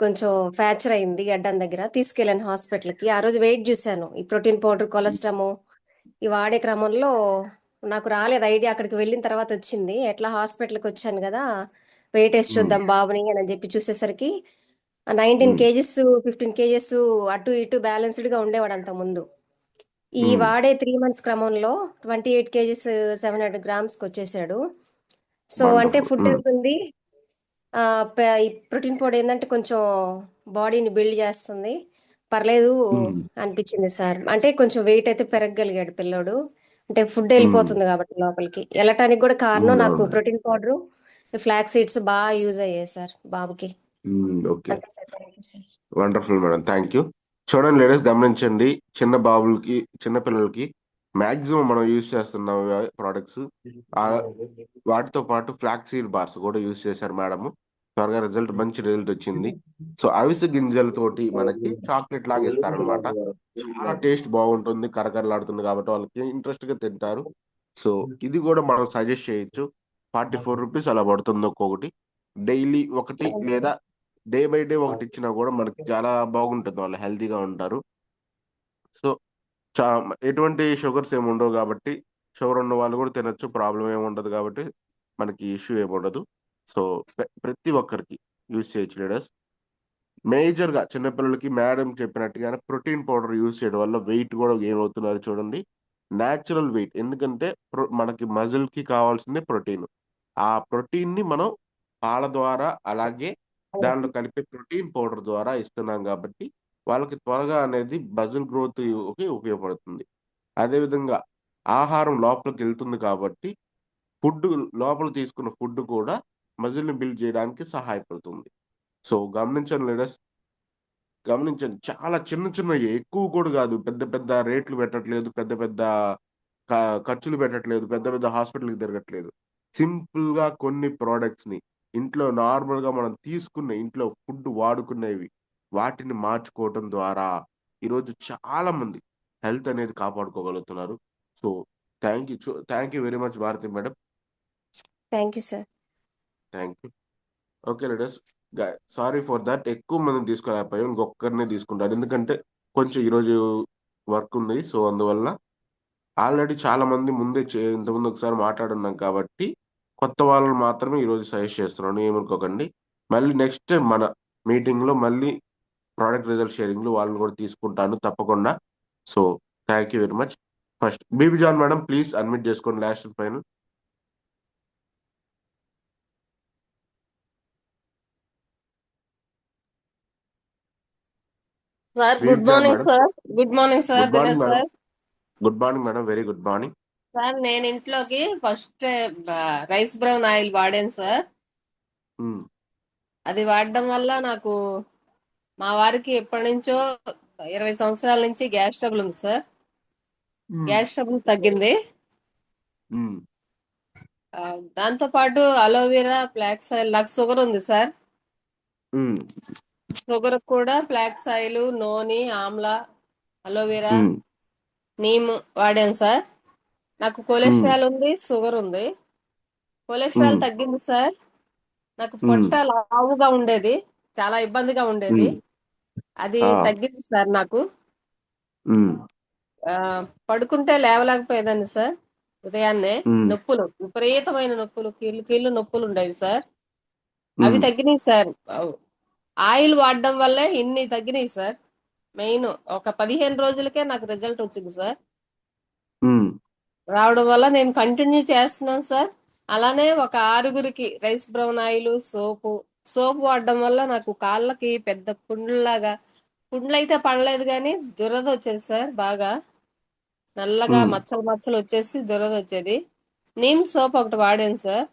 కొంచెం ఫ్రాక్చర్ అయింది గడ్డం దగ్గర. తీసుకెళ్ళాను హాస్పిటల్కి. ఆ రోజు వెయిట్ చూశాను. ఈ ప్రోటీన్ పౌడర్, కొలెస్ట్రాము ఈ వాడే క్రమంలో నాకు రాలేదు ఐడియా. అక్కడికి వెళ్ళిన తర్వాత వచ్చింది. ఎట్లా హాస్పిటల్కి వచ్చాను కదా, వెయిట్ వేసి చూద్దాం బాబుని అని చెప్పి చూసేసరికి 19 కేజెస్ 15 కేజెస్ అటు ఇటు బ్యాలెన్స్డ్గా ఉండేవాడు అంత ముందు. ఈ వాడే 3 మంత్స్ క్రమంలో 28 కేజీస్ 700 గ్రామ్స్కి వచ్చేసాడు. సో అంటే ఫుడ్ వెళ్తుంది. ఈ ప్రోటీన్ పౌడర్ ఏంటంటే కొంచెం బాడీని బిల్డ్ చేస్తుంది. పర్లేదు అనిపించింది సార్. అంటే కొంచెం వెయిట్ అయితే పెరగగలిగాడు పిల్లోడు. అంటే ఫుడ్ వెళ్ళిపోతుంది కాబట్టి లోపలికి. వెళ్ళటానికి కూడా కారణం నాకు ప్రోటీన్ పౌడర్, ఫ్లాక్ సీడ్స్ బాగా యూజ్ అయ్యాయి సార్ బాబుకి. ఓకే, అంతే sir. Thank you sir. Wonderful madam, thank you. చూడండి లేడీస్, గమనించండి. చిన్న బాబులకి, చిన్న పిల్లలకి మాక్సిమం మనం యూజ్ చేస్తున్న ప్రోడక్ట్స్, వాటితో పాటు ఫ్లాక్ సీడ్ బార్స్ కూడా యూజ్ చేశారు మేడం. త్వరగా మంచి రిజల్ట్ వచ్చింది. సో అవిసె గింజలతోటి మనకి చాక్లెట్ లాగా ఇస్తారనమాట. చాలా టేస్ట్ బాగుంటుంది, కరకరలాడుతుంది కాబట్టి వాళ్ళకి ఇంట్రెస్ట్ గా తింటారు. సో ఇది కూడా మనం సజెస్ట్ చేయొచ్చు. 44 రూపీస్ అలా పడుతుంది ఒక్కొక్కటి. డైలీ ఒకటి లేదా డే బై డే ఒకటి ఇచ్చినా కూడా మనకి చాలా బాగుంటుంది, వాళ్ళు హెల్తీగా ఉంటారు. సో చా ఎటువంటి షుగర్స్ ఏమి ఉండవు కాబట్టి షుగర్ ఉన్న వాళ్ళు కూడా తినొచ్చు, ప్రాబ్లం ఏమి ఉండదు కాబట్టి మనకి ఇష్యూ ఏమి ఉండదు. సో ప్రతి ఒక్కరికి యూజ్ చేయొచ్చు లీడర్స్. మేజర్గా చిన్నపిల్లలకి మేడం చెప్పినట్టుగానే ప్రోటీన్ పౌడర్ యూజ్ చేయడం వల్ల వెయిట్ కూడా గెయిన్ అవుతున్నారు. చూడండి, న్యాచురల్ వెయిట్. ఎందుకంటే మనకి మజిల్కి కావాల్సిందే ప్రోటీన్. ఆ ప్రోటీన్ని మనం పాల ద్వారా అలాగే దానిలో కలిపే ప్రోటీన్ పౌడర్ ద్వారా ఇస్తున్నాం కాబట్టి వాళ్ళకి త్వరగా అనేది మజిల్ గ్రోత్ ఉపయోగపడుతుంది. అదేవిధంగా ఆహారం లోపలికి వెళ్తుంది కాబట్టి ఫుడ్, లోపల తీసుకున్న ఫుడ్ కూడా మజిల్ని బిల్డ్ చేయడానికి సహాయపడుతుంది. సో గమనించండి, చాలా చిన్న చిన్నవి, ఎక్కువ కూడా కాదు. పెద్ద పెద్ద రేట్లు పెట్టట్లేదు, పెద్ద పెద్ద ఖర్చులు పెట్టట్లేదు, పెద్ద పెద్ద హాస్పిటల్కి తిరగట్లేదు. సింపుల్ గా కొన్ని ప్రోడక్ట్స్ ని ఇంట్లో నార్మల్ గా మనం తీసుకునే ఇంట్లో ఫుడ్ వాడుకునేవి వాటిని మార్చుకోవటం ద్వారా ఈరోజు చాలా మంది హెల్త్ అనేది కాపాడుకోగలుగుతున్నారు. So thank you very much Bharati madam. Thank you sir. Thank you. Okay leaders, sorry for that. ఎక్కువ మందిని తీసుకోలేకపోయాం, ఇంకొకరినే తీసుకుంటారు. ఎందుకంటే కొంచెం ఈరోజు వర్క్ ఉంది. సో అందువల్ల ఆల్రెడీ చాలా మంది ఇంతకుముందు ఒకసారి మాట్లాడున్నాం కాబట్టి కొత్త వాళ్ళని మాత్రమే ఈరోజు సజెస్ట్ చేస్తున్నాను, ఏమనుకోకండి. మళ్ళీ నెక్స్ట్ టైం మన మీటింగ్లో మళ్ళీ ప్రోడక్ట్ రిజల్ట్ షేరింగ్లో వాళ్ళని కూడా తీసుకుంటాను తప్పకుండా. So thank you very much. First Bibi Jan madam, please admit చేసుకోండి లాస్ట్ పైన. Sir good morning sir. Good morning sir. Good morning Dinesh madam. Sir. Good morning madam, very good morning. Sir నేను ఇంట్లోకి ఫస్ట్ రైస్ బ్రౌన్ ఆయిల్ వాడాను sir. అది వాడడం వల్ల నాకు, మా వారికి ఎప్పటి నుంచో 20 సంవత్సరాల నుంచి గ్యాస్ ట్రబుల్ ఉంది సార్. గ్యాస్ ట్రబుల్ తగ్గింది. దాంతో పాటు అలోవెరా, ఫ్లాక్స్ ఆయిల్, నాకు షుగర్ ఉంది సార్. షుగర్ కూడా ఫ్లాక్స్ ఆయిల్, నూనె, ఆమ్లా, అలోవెరా, నీమ్ వాడాను సార్. నాకు కొలెస్ట్రాల్ ఉంది, షుగర్ ఉంది. కొలెస్ట్రాల్ తగ్గింది సార్. నాకు పొట్ట లావుగా ఉండేది, చాలా ఇబ్బందిగా ఉండేది. అది తగ్గింది సార్. నాకు పడుకుంటే లేవలేకపోయేదాన్ని సార్. ఉదయాన్నే నొప్పులు, విపరీతమైన నొప్పులు, కీళ్ళు నొప్పులు ఉండేవి సార్. అవి తగ్గినాయి సార్. ఆయిల్ వాడడం వల్లే ఇన్ని తగ్గినాయి సార్. మెయిన్ ఒక 15 రోజులకే నాకు రిజల్ట్ వచ్చింది సార్. ఉమ్, రావడం వల్ల నేను కంటిన్యూ చేస్తున్నాను సార్. అలానే ఒక 6గురికి రైస్ బ్రౌన్ ఆయిల్, సోపు వాడడం వల్ల నాకు కాళ్ళకి పెద్ద పుండ్లాగా, పుండ్లు అయితే పడలేదు కానీ దురద వచ్చేది సార్. బాగా నల్లగా ఉమ్, మచ్చలు మచ్చలు వచ్చేసి దురద వచ్చేది. నీమ్ సోప్ ఒకటి వాడాను సార్.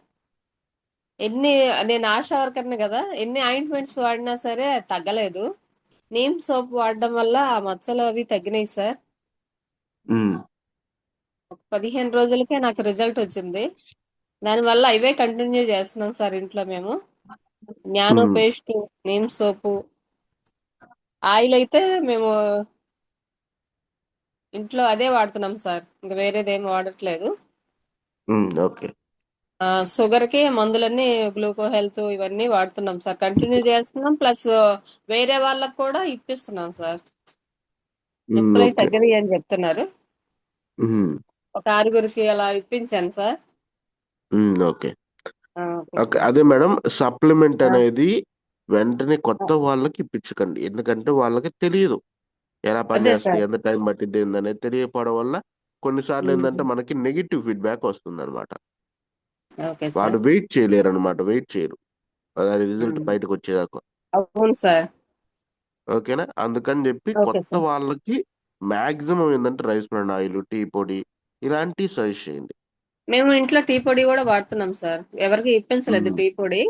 ఎన్ని నేను ఆశా వర్కర్ని కదా, ఎన్ని ఆయింట్మెంట్స్ వాడినా సరే అది తగ్గలేదు. నీమ్ సోప్ వాడడం వల్ల ఆ మచ్చలు అవి తగ్గినాయి సార్. ఉమ్, 15 రోజులకే నాకు రిజల్ట్ వచ్చింది. దానివల్ల ఇవే కంటిన్యూ చేస్తున్నాం సార్ ఇంట్లో మేము. జ్ఞానో ఉమ్, పేస్ట్, నీమ్ సోపు, ఆయిల్ అయితే మేము ఇంట్లో అదే వాడుతున్నాం సార్. ఇంకా వేరేది ఏం వాడట్లేదు. ఓకే. షుగర్ కి మందులన్నీ గ్లూకో హెల్త్ ఇవన్నీ వాడుతున్నాం సార్. కంటిన్యూ చేస్తున్నాం. ప్లస్ వేరే వాళ్ళకు కూడా ఇప్పిస్తున్నాం సార్. నొప్పులై ఓకే. తగ్గని అని చెప్తున్నారు. ఉమ్, ఒక 6గురికి అలా ఇప్పించాను sir. Okay. Okay okay. Sir. అదే మేడం, సప్లిమెంట్ ఆ, అనేది వెంటనే ఆ, కొత్త వాళ్ళకి ఇప్పించకండి. ఎందుకంటే వాళ్ళకి తెలియదు ఎలా అదే పనిచేస్తుంది, సార్. ఎంత టైం పట్టిద్ది ఏందనేది తెలియకపోవడం వల్ల కొన్నిసార్లు ఏంటంటే ఉమ్, మనకి నెగిటివ్ ఫీడ్బ్యాక్ వస్తుంది అనమాట. ఓకే వాళ్ళు సార్. వెయిట్ చేయలేరు అనమాట, వెయిట్ చేయరు దాని రిజల్ట్ ఉమ్, బయటకు వచ్చేదాకా. అవును సార్. ఓకేనా? అందుకని చెప్పి ఓకే కొత్త సార్. వాళ్ళకి మాక్సిమం ఏంటంటే రైస్ బ్రాన్ ఆయిల్, టీ పొడి ఇలాంటివి సజెస్ట్ చేయండి. మేము ఇంట్లో టీ పొడి కూడా వాడుతున్నాం సార్. ఎవరికి ఇప్పించలేదు ఉమ్, టీ పొడి.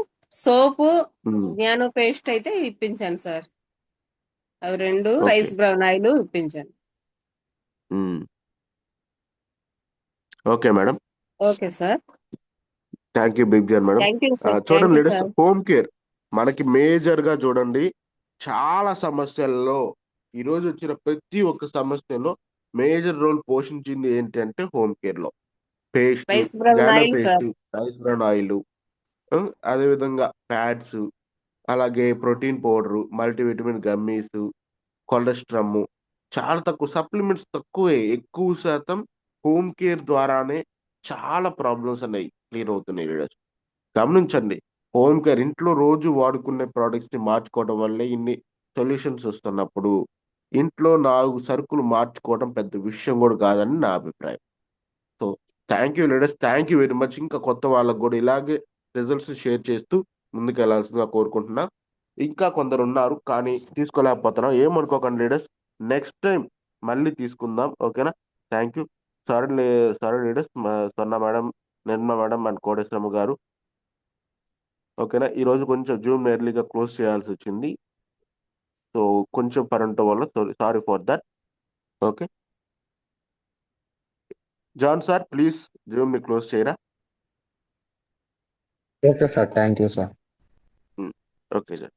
సోపు, ఉమ్, జ్ఞానో పేస్ట్ అయితే ఇప్పించాను సార్. అవి 2 ఓకే. రైస్ బ్రౌన్ ఆయిల్ ఇప్పించాను. Um, okay madam. Okay sir. Thank you big John madam. Thank you sir. Thank చూడండి you ladies, sir. Home care మనకి మేజర్ గా చూడండి, చాలా సమస్యల్లో ఈరోజు వచ్చిన ప్రతి ఒక్క సమస్యలో మేజర్ రోల్ పోషించింది ఏంటి అంటే హోమ్ కేర్ లో పేస్ట్, రైస్ బ్రౌన్ జ్ఞాన oil paste, sir. Rice bran oil, అదేవిధంగా ప్యాడ్స్, అలాగే protein powder, multivitamin gummies, colostrum, చాలా తక్కువ సప్లిమెంట్స్ తక్కువే. ఎక్కువ శాతం హోమ్ కేర్ ద్వారానే చాలా ప్రాబ్లమ్స్ అనేవి క్లియర్ అవుతున్నాయి లీడర్స్. గమనించండి, హోమ్ కేర్ ఇంట్లో రోజు వాడుకునే ప్రోడక్ట్స్ ని మార్చుకోవడం వల్లే ఇన్ని సొల్యూషన్స్ వస్తున్నప్పుడు ఇంట్లో 4 సరుకులు మార్చుకోవడం పెద్ద విషయం కూడా కాదని నా అభిప్రాయం. So thank you leaders, thank you very much. ఇంకా కొత్త వాళ్ళకు కూడా ఇలాగే రిజల్ట్స్ షేర్ చేస్తూ ముందుకు వెళ్ళాల్సిందిగా కోరుకుంటున్నా. ఇంకా కొందరు ఉన్నారు కానీ తీసుకోలేకపోతున్నాం, ఏమనుకోకండి లీడర్స్. నెక్స్ట్ టైం మళ్ళీ తీసుకుందాం. ఓకేనా? Thank you. Sorry sorry leaders, Swarna madam, Nirma madam and Koteswaramma గారు. ఓకేనా? ఈ రోజు కొంచెం జూమ్ ఎర్లీగా క్లోజ్ చేయాల్సి వచ్చింది. సో కొంచెం పని ఉండటం వల్ల sorry for that. Okay John sir, please zoom ని క్లోజ్ చేయరా? Okay sir. Thank you sir. Okay sir.